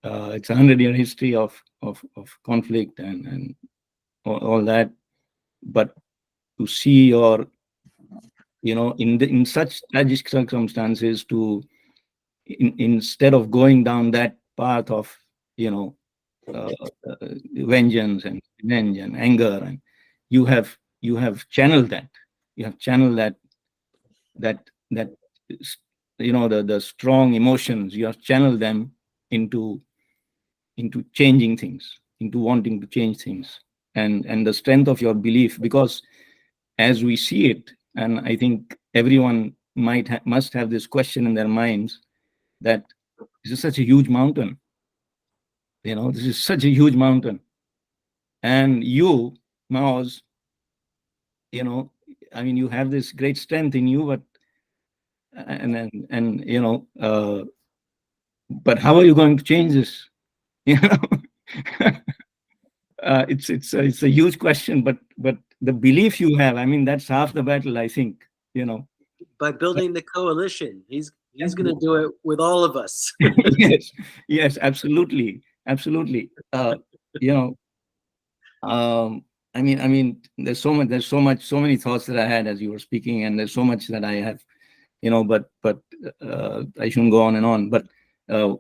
It's a 100-year history of conflict and all that. But to see your, in such tragic circumstances, instead of going down that path of, you know, uh, vengeance and revenge and anger, and you have channeled that. You have channeled that the strong emotions. You have channeled them into changing things, into wanting to change things, and the strength of your belief. Because as we see it, and I think everyone must have this question in their minds, that this is such a huge mountain. This is such a huge mountain, and you, Maoz, you know, I mean, you have this great strength in you, but and but how are you going to change this? You know, it's a huge question, but the belief you have, I mean, that's half the battle, I think. By building the coalition, he's going to do it with all of us. Yes, absolutely. You know, I mean, there's so much, so many thoughts that I had as you were speaking, and there's so much that I have, but I shouldn't go on and on. But uh,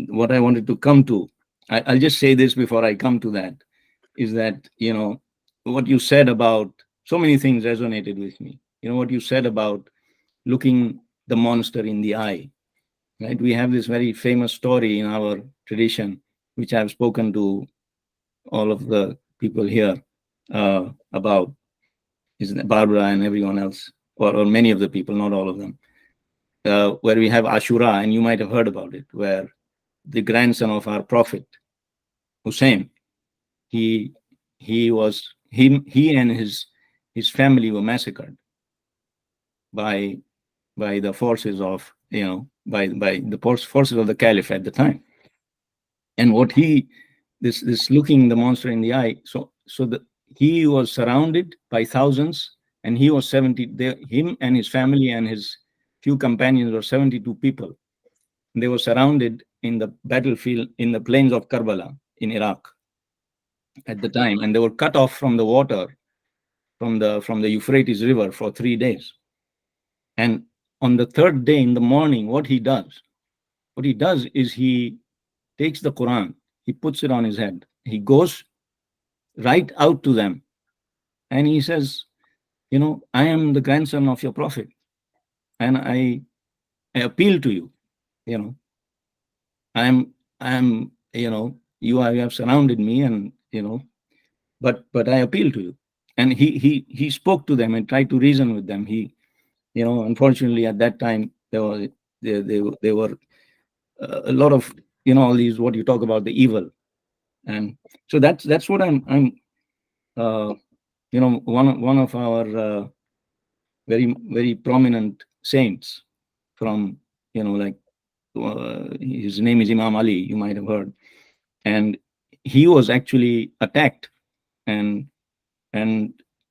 what I wanted to come to, I'll just say this before I come to that, is that what you said about, so many things resonated with me. What you said about looking the monster in the eye, right? We have this very famous story in our tradition, which I've spoken to all of the people here about, is Barbara and everyone else, or many of the people, not all of them, where we have Ashura, and you might have heard about it, where the grandson of our prophet Hussein, he and his family were massacred by the forces of by the forces of the caliph at the time. And what this looking the monster in the eye, he was surrounded by thousands, and he was 70 there. Him and his family and his few companions were 72 people. They were surrounded in the battlefield in the plains of Karbala in Iraq at the time, and they were cut off from the water from the Euphrates River for 3 days. And on the third day in the morning, what he does is he takes the Quran, he puts it on his head, he goes right out to them, and he says, I am the grandson of your prophet, and I appeal to you. I am you have surrounded me, and but I appeal to you. And he spoke to them and tried to reason with them. Unfortunately, at that time, there were a lot of, all these, what you talk about, the evil. And so that's what I'm one of our very, very prominent saints from, like, his name is Imam Ali, you might have heard. And he was actually attacked, and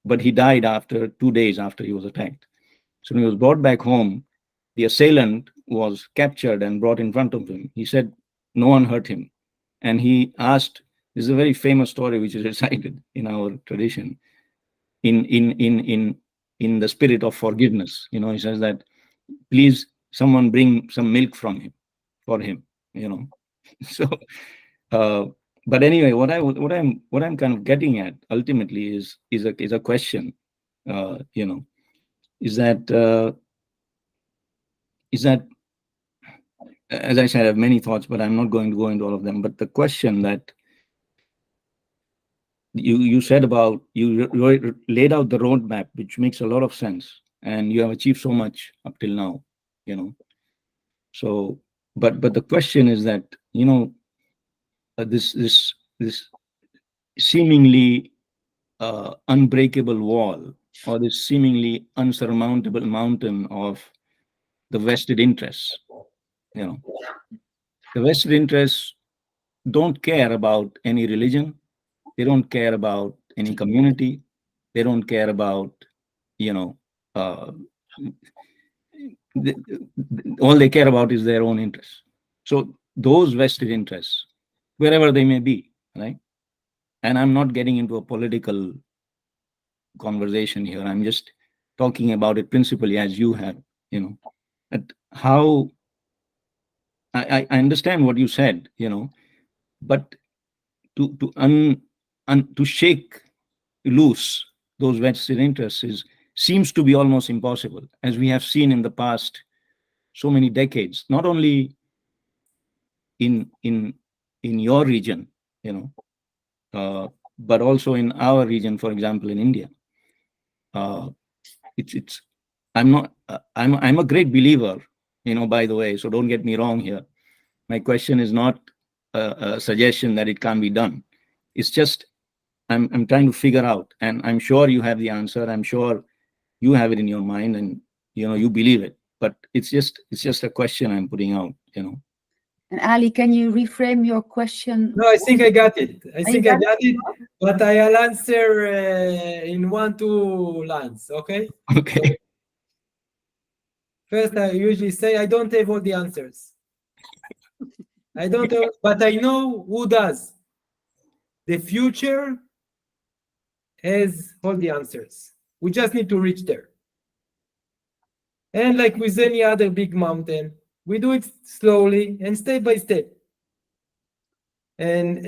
but he died after 2 days after he was attacked. So when he was brought back home, the assailant was captured and brought in front of him. He said no one hurt him. And he asked, this is a very famous story which is recited in our tradition, in the spirit of forgiveness. He says that, please, someone bring some milk for him. So but anyway, what I'm kind of getting at ultimately is a question, is that as I said, I have many thoughts, but I'm not going to go into all of them. But the question that you said about, you laid out the roadmap, which makes a lot of sense, and you have achieved so much up till now. So, but the question is that, this seemingly unbreakable wall, or this seemingly unsurmountable mountain of the vested interests. The vested interests don't care about any religion. They don't care about any community. They don't care about, all they care about is their own interests. So those vested interests, wherever they may be, right? And I'm not getting into a political conversation here. I'm just talking about it principally, as you have, at how I understand what you said, but to shake loose those vested interests seems to be almost impossible, as we have seen in the past so many decades, not only in your region, but also in our region, for example, in India. I'm a great believer, by the way, so don't get me wrong here. My question is not a suggestion that it can't be done. It's just I'm trying to figure out, and I'm sure you have the answer. I'm sure you have it in your mind, and you believe it. But it's just a question I'm putting out. And Ali, can you reframe your question? No, I think I got it. I you got got it, but I'll answer in 1-2 lines, okay? Okay. First, I usually say I don't have all the answers. I don't have, but I know who does. The future has all the answers. We just need to reach there. And like with any other big mountain, we do it slowly and step by step. And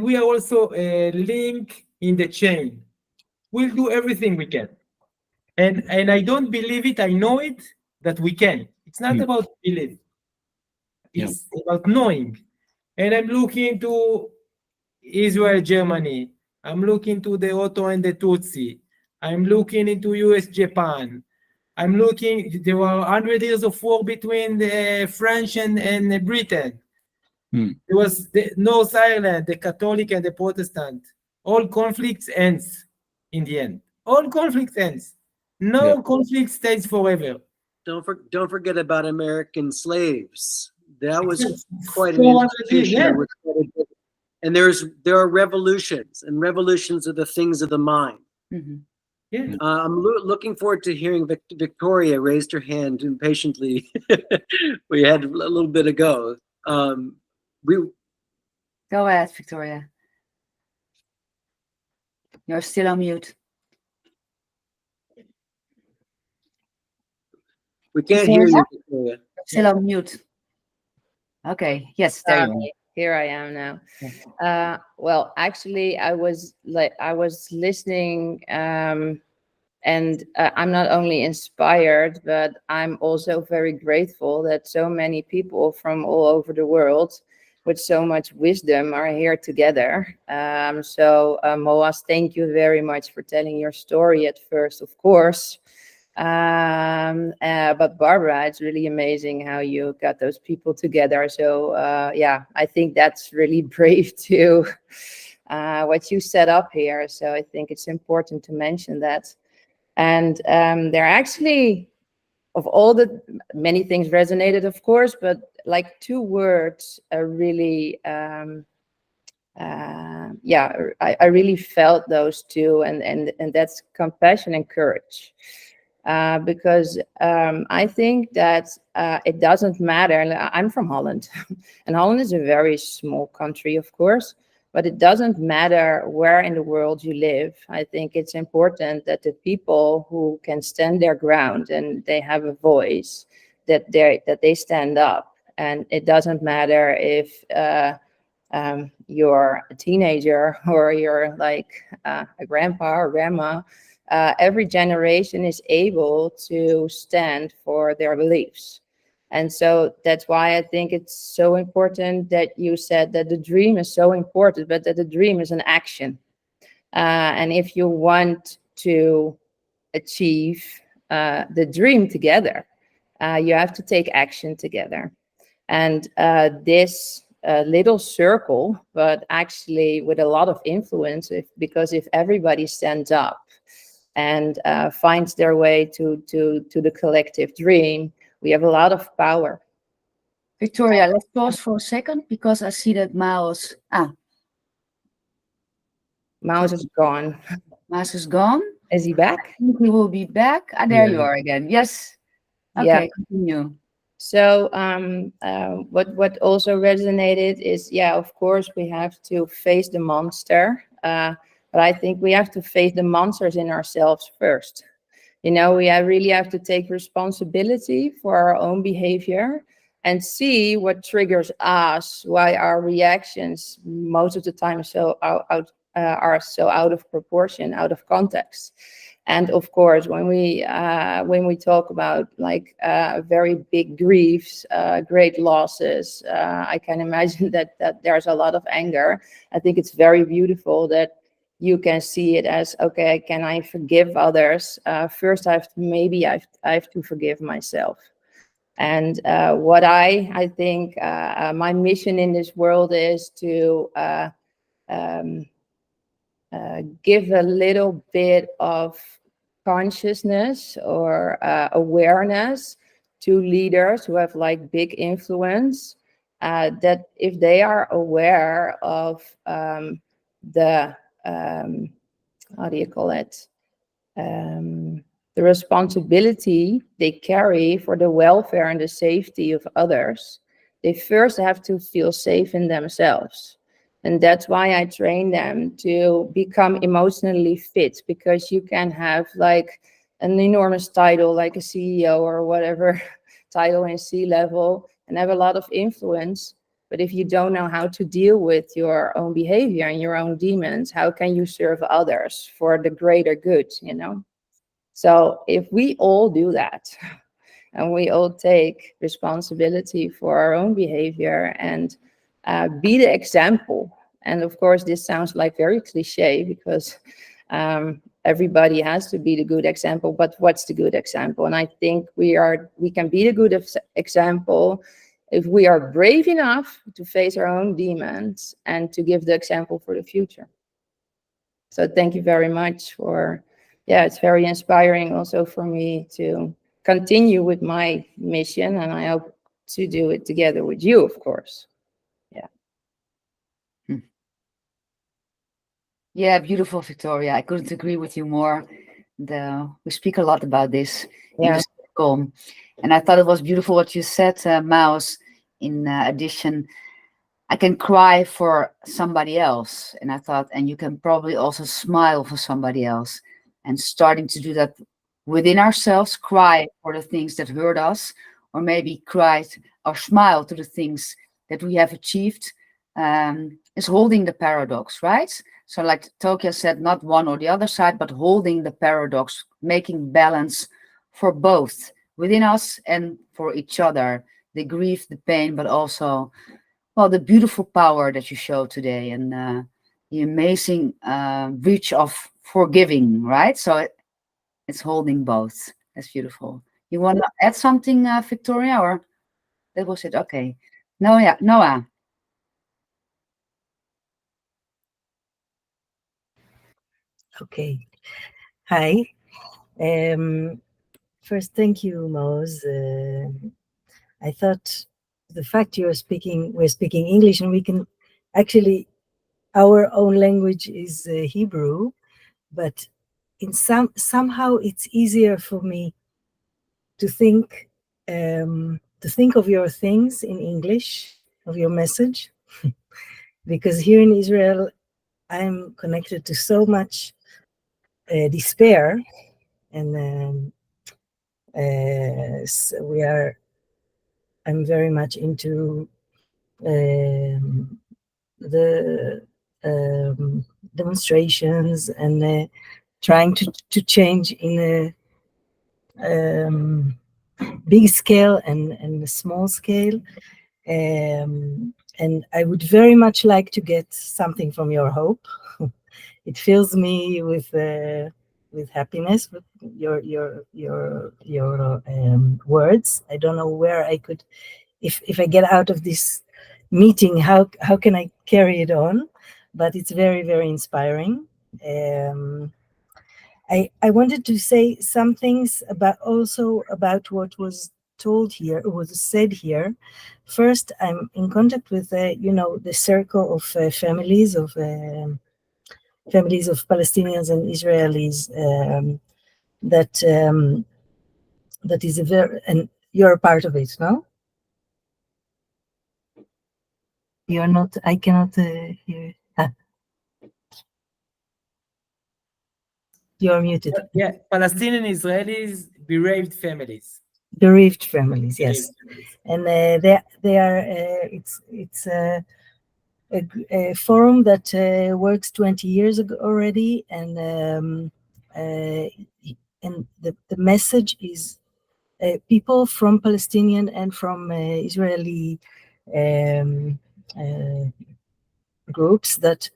we are also a link in the chain. We'll do everything we can. And I don't believe it, I know it, that we can. It's not about belief. It's about knowing. And I'm looking to Israel, Germany. I'm looking to the Otto and the Tutsi. I'm looking into US, Japan. I'm looking, there were 100 years of war between the French and Britain. There was the North Ireland, the Catholic and the Protestant. All conflicts ends in the end. All conflicts ends. No conflict stays forever. Don't forget about American slaves. That was quite an 400 institution. years, And there are revolutions, and revolutions are the things of the mind. Mm-hmm. Yeah. I'm looking forward to hearing Victoria raised her hand impatiently. We had a little bit ago. Go ahead, Victoria. You're still on mute. We can't hear you, Victoria. You're still on mute. Okay. Yes, there you are. Here I am now. Well, actually, I was listening, and I'm not only inspired, but I'm also very grateful that so many people from all over the world with so much wisdom are here together. So Maoz, thank you very much for telling your story at first, of course. But Barbara, it's really amazing how you got those people together. So yeah, I think that's really brave too, what you set up here. So I think it's important to mention that. And there are actually, of all the many things resonated, of course, but like 2 words are really, yeah, I really felt those 2, and that's compassion and courage. Because I think that it doesn't matter. I'm from Holland, and Holland is a very small country, of course, but it doesn't matter where in the world you live. I think it's important that the people who can stand their ground and they have a voice, that they stand up. And it doesn't matter if you're a teenager or you're like a grandpa or grandma. Every generation is able to stand for their beliefs. And so that's why I think it's so important that you said that the dream is so important, but that the dream is an action. And if you want to achieve the dream together, you have to take action together. And this little circle, but actually with a lot of influence, because if everybody stands up and finds their way to the collective dream, we have a lot of power. Victoria, let's pause for a second because I see that Maoz Maoz is gone. Maoz is gone. Is he back? I think he will be back. There you Yeah. are again. Yes. Okay, Yeah. continue. So what also resonated is, yeah, of course, we have to face the monster. But I think we have to face the monsters in ourselves first. You know, we really have to take responsibility for our own behavior and see what triggers us, why our reactions most of the time are so out of proportion, out of context. And of course, when we talk about like very big griefs, great losses, I can imagine that there's a lot of anger. I think it's very beautiful that you can see it as, okay, can I forgive others? First, I have to forgive myself. And what I think my mission in this world is to give a little bit of consciousness or awareness to leaders who have like big influence, that if they are aware of the how do you call it, the responsibility they carry for the welfare and the safety of others, they first have to feel safe in themselves. And that's why I train them to become emotionally fit, because you can have like an enormous title like a CEO or whatever title in C-level and have a lot of influence. But if you don't know how to deal with your own behavior and your own demons, how can you serve others for the greater good, you know? So if we all do that and we all take responsibility for our own behavior and be the example. And of course, this sounds like very cliche because everybody has to be the good example, but what's the good example? And I think we can be the good example if we are brave enough to face our own demons and to give the example for the future. So thank you very much for, yeah, it's very inspiring also for me to continue with my mission, and I hope to do it together with you, of course. Yeah, beautiful, Victoria. I couldn't agree with you more. We speak a lot about this in the circle. And I thought it was beautiful what you said, Maoz. In addition, I can cry for somebody else. And I thought, and you can probably also smile for somebody else. And starting to do that within ourselves, cry for the things that hurt us, or maybe cry or smile to the things that we have achieved, is holding the paradox, right? So like Tokia said, not one or the other side, but holding the paradox, making balance for both within us and for each other. The grief, the pain, but also, well, the beautiful power that you show today and the amazing reach of forgiving, right? So it's holding both. That's beautiful. You want to add something, Victoria, or that was it? Okay. Noah. Okay. Hi. First, thank you, Maoz. I thought the fact we're speaking English, and we can actually, our own language is Hebrew, but in somehow it's easier for me to think of your things in English, of your message, because here in Israel, I'm connected to so much despair, and so I'm very much into the demonstrations and trying to change in a big scale and a small scale. And I would very much like to get something from your hope. It fills me with happiness with your words. I don't know where I could, if I get out of this meeting, how can I carry it on? But it's very, very inspiring. I wanted to say some things about what was told here, was said here. First, I'm in contact with the circle of families of Palestinians and Israelis, that is a very, and you're a part of it, no? You're not. I cannot hear. You're muted. Yeah, Palestinian Israelis, bereaved families. Bereaved families, yes. Bereaved families. And they are. It's a forum that works 20 years ago already, and the message is people from Palestinian and from Israeli groups that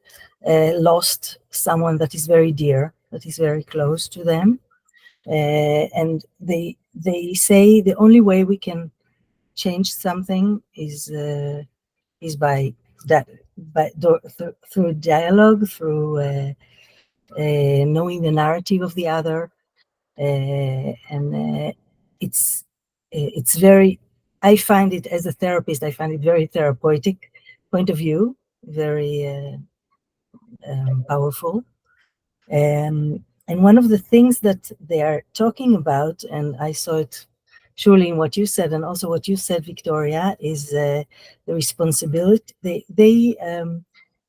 lost someone that is very dear, that is very close to them, and they say the only way we can change something is by that, through dialogue, through knowing the narrative of the other, and it's very. I find it, as a therapist, I find it very therapeutic point of view, very powerful. And one of the things that they are talking about, and I saw it surely in what you said, and also what you said, Victoria, is the responsibility. They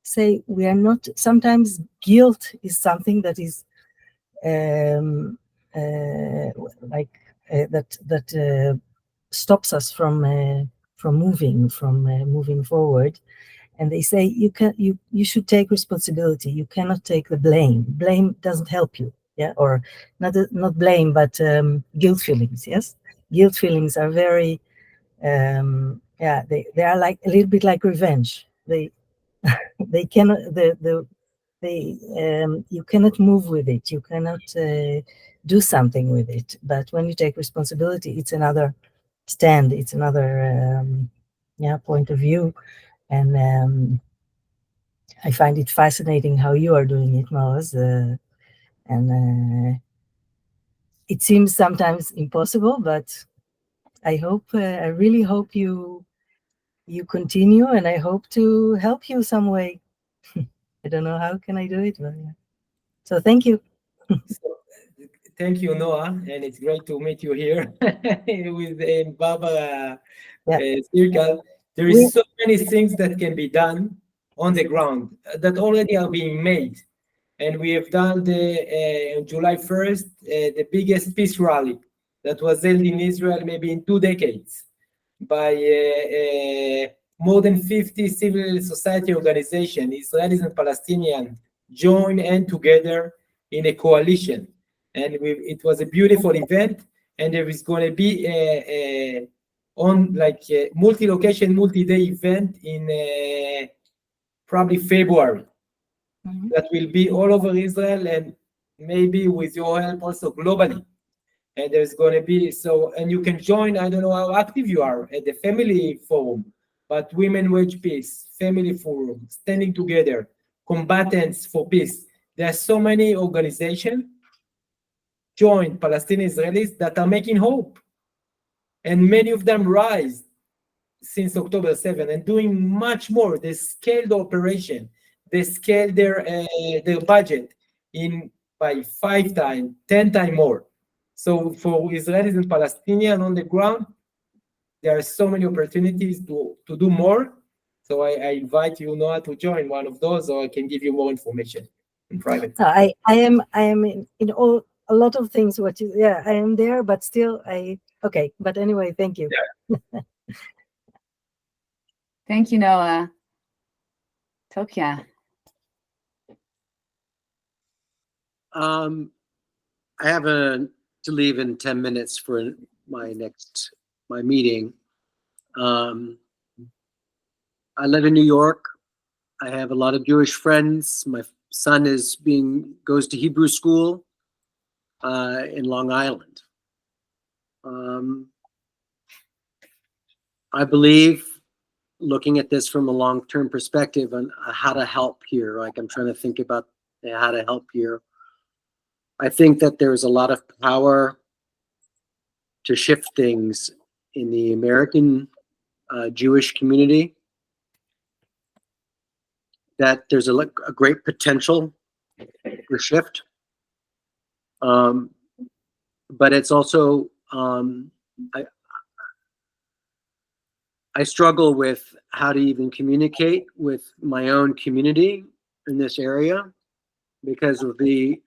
say we are not. Sometimes guilt is something that is that stops us from moving forward. And they say you should take responsibility. You cannot take the blame. Blame doesn't help you. Yeah, or not blame, but guilt feelings. Yes, guilt feelings are very they are like a little bit like revenge. They cannot you cannot move with it. You cannot do something with it. But when you take responsibility, it's another stand. It's another point of view. And I find it fascinating how you are doing it, Maoz. And it seems sometimes impossible, but I really hope you continue, and I hope to help you some way. I don't know how can I do it, but yeah. So thank you. So, thank you, Noah, and it's great to meet you here with Barbara Circle. There is so many things that can be done on the ground that already are being made. And we have done on July 1st, the biggest peace rally that was held in Israel maybe in 2 decades by more than 50 civil society organizations, Israelis and Palestinians, joined and together in a coalition. And it was a beautiful event, and there is going to be a multi-location, multi-day event in probably February. That will be all over Israel and maybe with your help also globally. and there's going to be and you can join. I don't know how active you are at the family forum, but Women Wage Peace, Family Forum, Standing Together, Combatants for Peace. There are so many organizations joined Palestinian Israelis that are making hope, and many of them rise since October 7 and doing much more. They scaled the operation, they scaled their budget by 5 times, 10 times more. So for Israelis and Palestinians on the ground, there are so many opportunities to do more. So I invite you, Noah, to join one of those, or I can give you more information in private. I am in all a lot of things. I am there, but still okay. But anyway, thank you. Yeah. Thank you, Noah. Tokia. I have to leave in 10 minutes for my meeting. I live in New York. I have a lot of Jewish friends. My son goes to Hebrew school in Long Island. I believe, looking at this from a long-term perspective on how to help here, like I'm trying to think about how to help here. I think that there's a lot of power to shift things in the American Jewish community, that there's a great potential for shift. But it's also, I struggle with how to even communicate with my own community in this area because of the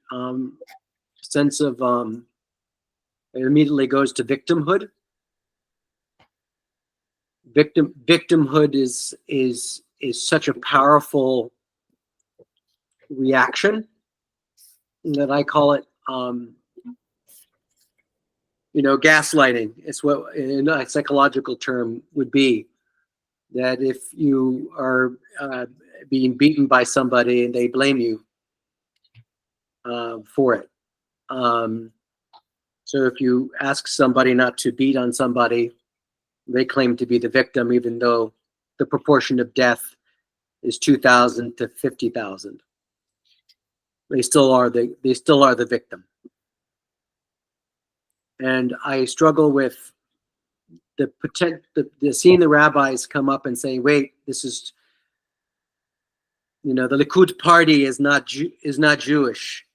sense of, it immediately goes to victimhood. Victimhood is such a powerful reaction that I call it, gaslighting. It's what in a psychological term would be that if you are being beaten by somebody and they blame you for it. So if you ask somebody not to beat on somebody, they claim to be the victim, even though the proportion of death is 2,000 to 50,000. They still are the victim. And I struggle with the seeing the rabbis come up and say, "Wait, this is, the Likud party is not Jewish.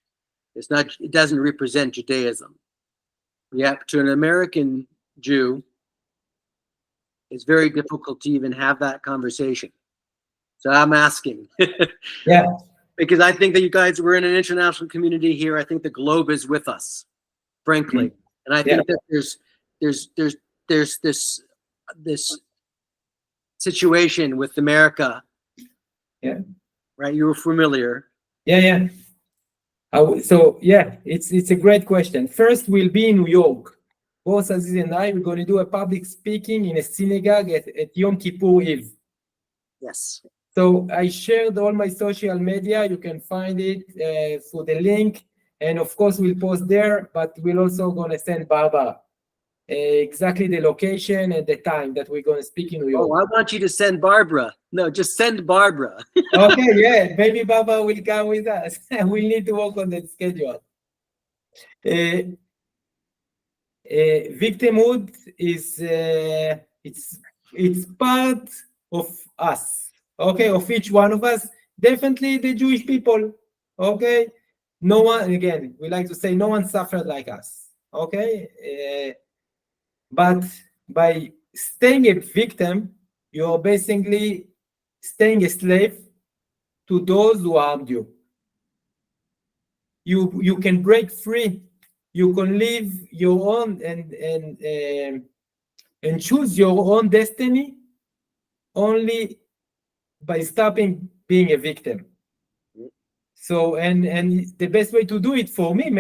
It doesn't represent Judaism." Yet to an American Jew, it's very difficult to even have that conversation. So I'm asking. Yeah. Because I think that you guys, we're in an international community here. I think the globe is with us, frankly. Mm-hmm. And I think that there's this situation with America. Yeah. Right. You were familiar. Yeah. It's a great question. First, we'll be in New York. Both Aziz and I, we're going to do a public speaking in a synagogue at Yom Kippur Eve. Yes. So I shared all my social media. You can find it through the link. And of course, we'll post there, but we're also going to send Barbara exactly the location and the time that we're going to speak in New York. Oh, I want you to send Barbara. No, just send Barbara. Okay, yeah. Maybe Barbara will come with us. We need to work on the schedule. Victimhood is it's part of us. Okay, of each one of us, definitely the Jewish people. Okay, no one, again, we like to say no one suffered like us. Okay, but by staying a victim, you're basically staying a slave to those who harmed you. You can break free. You can live your own and choose your own destiny only by stopping being a victim. So and the best way to do it for me,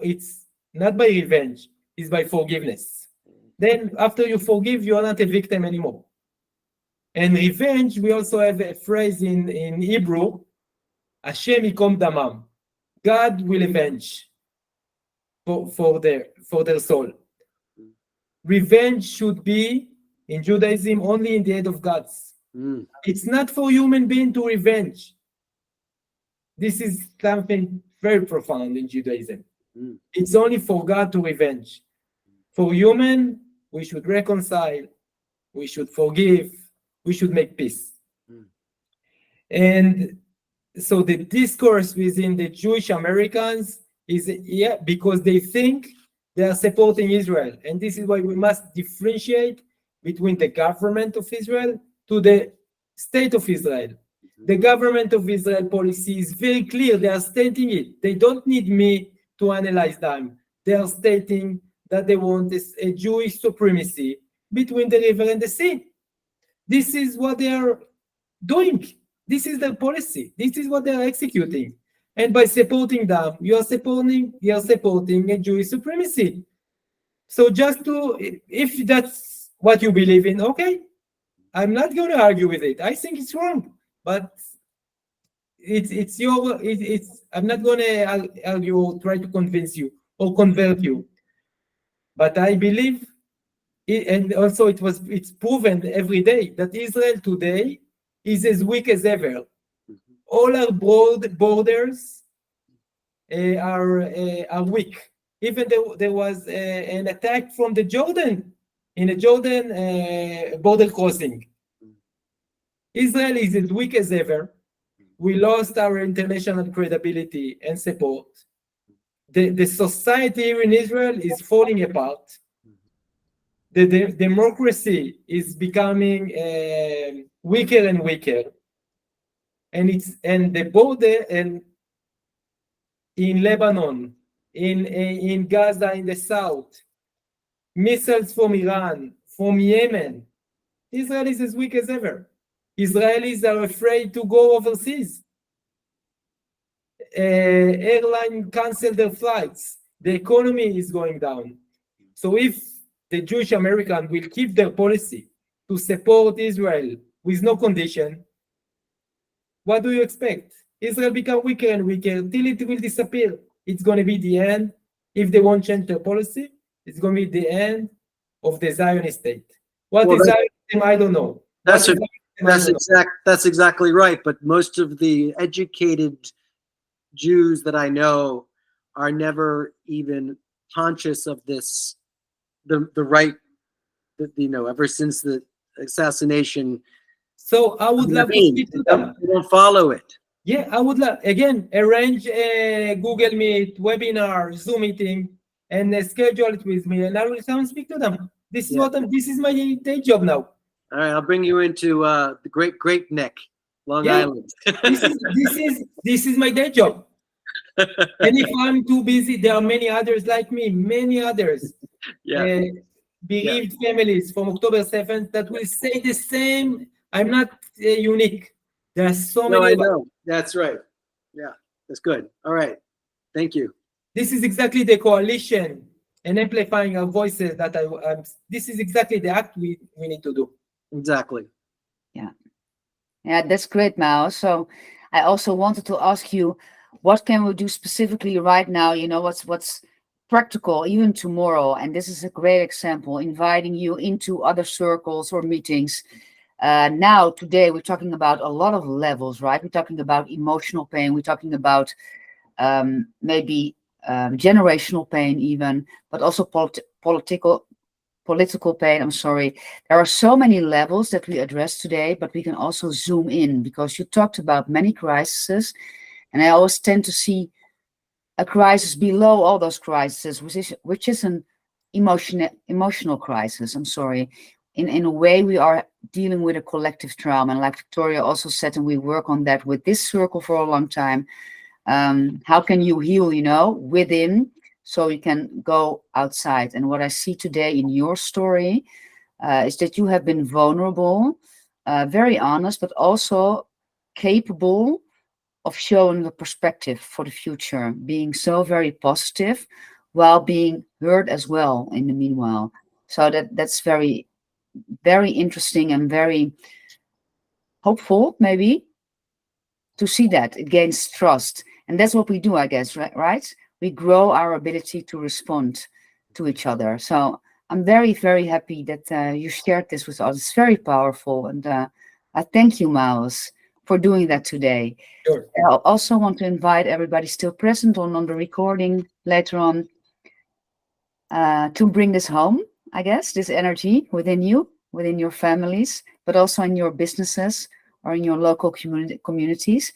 it's not by revenge, it's by forgiveness. Then after you forgive, you are not a victim anymore. And revenge, we also have a phrase in Hebrew, Hashem yikom damam. God will avenge. for their soul. Revenge should be in Judaism only in the head of gods. Mm. It's not for human being to revenge. This is something very profound in Judaism. Mm. It's only for God to revenge. For human, we should reconcile, we should forgive, we should make peace. Mm. And so the discourse within the Jewish Americans is, because they think they are supporting Israel. And this is why we must differentiate between the government of Israel to the state of Israel. The government of Israel policy is very clear. They are stating it. They don't need me to analyze them. They are stating that they want a Jewish supremacy between the river and the sea. This is what they are doing. This is their policy. This is what they are executing. And by supporting them, you are supporting a Jewish supremacy. So just if that's what you believe in, okay, I'm not going to argue with it. I think it's wrong, but I'm not going to argue or try to convince you or convert you. But I believe, and also it's proven every day that Israel today is as weak as ever. All our borders are weak. Even there was an attack from the Jordan, in a Jordan border crossing. Israel is as weak as ever. We lost our international credibility and support. The society here in Israel is falling apart. The democracy is becoming weaker and weaker. And the border and in Lebanon, in Gaza in the south, missiles from Iran, from Yemen, Israel is as weak as ever. Israelis are afraid to go overseas. Airlines cancel their flights. The economy is going down. So if the Jewish American will keep their policy to support Israel with no condition, what do you expect? Israel become weaker and weaker till it will disappear. It's going to be the end. If they won't change their policy, it's going to be the end of the Zionist state. What is Zionism? I don't know. That's exactly right. But most of the educated Jews that I know are never even conscious of this. The right, ever since the assassination. So I would love to speak to them. They don't follow it. Yeah, I would love, again, arrange a Google Meet, webinar, Zoom meeting, and schedule it with me, and I will come and speak to them. This is my day job now. All right, I'll bring you into the Great Neck, Long Island. This is my day job. And if I'm too busy, there are many others like me, many others. Bereaved families from October 7th that will say the same. I'm not unique. There are so many. I know. That's right. Yeah, that's good. All right. Thank you. This is exactly the coalition and amplifying our voices that this is exactly the act we need to do. Exactly. Yeah, that's great, Mao. So I also wanted to ask you, what can we do specifically right now? What's practical even tomorrow? And this is a great example, inviting you into other circles or meetings. Now, today, we're talking about a lot of levels, right? We're talking about emotional pain. We're talking about maybe generational pain even, but also political pain. I'm sorry. There are so many levels that we address today, but we can also zoom in because you talked about many crises. And I always tend to see a crisis below all those crises, which is an emotional crisis. I'm sorry. In a way, we are dealing with a collective trauma. And like Victoria also said, and we work on that with this circle for a long time. How can you heal, within so you can go outside? And what I see today in your story is that you have been vulnerable, very honest, but also capable of showing the perspective for the future, being so very positive while being heard as well in the meanwhile. So that's very, very interesting and very hopeful, maybe, to see that. It gains trust. And that's what we do, I guess, right? we grow our ability to respond to each other. So I'm very, very happy that you shared this with us. It's very powerful. And I thank you, Maoz, for doing that today. Sure. I also want to invite everybody still present on the recording later on to bring this home, I guess, this energy within you, within your families, but also in your businesses or in your local communities,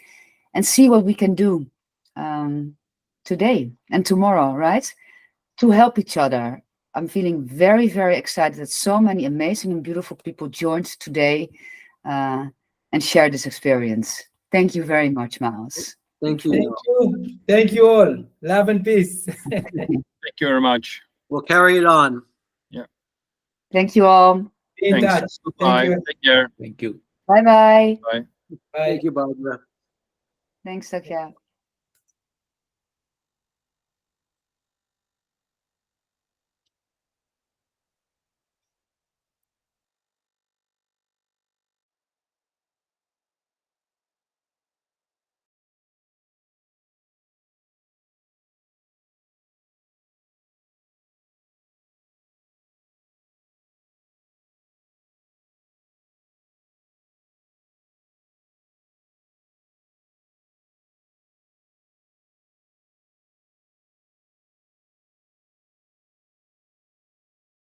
and see what we can do today and tomorrow, right? To help each other. I'm feeling very, very excited that so many amazing and beautiful people joined today and shared this experience. Thank you very much, Maoz. Thank you. Thank you. Thank you all. Love and peace. Thank you very much. We'll carry it on. Thank you all. Be in touch. Thanks. Thank Bye. you. Take care. Thank you. Bye-bye. Bye. Bye. Thank you, Barbara. Thanks, Sakya.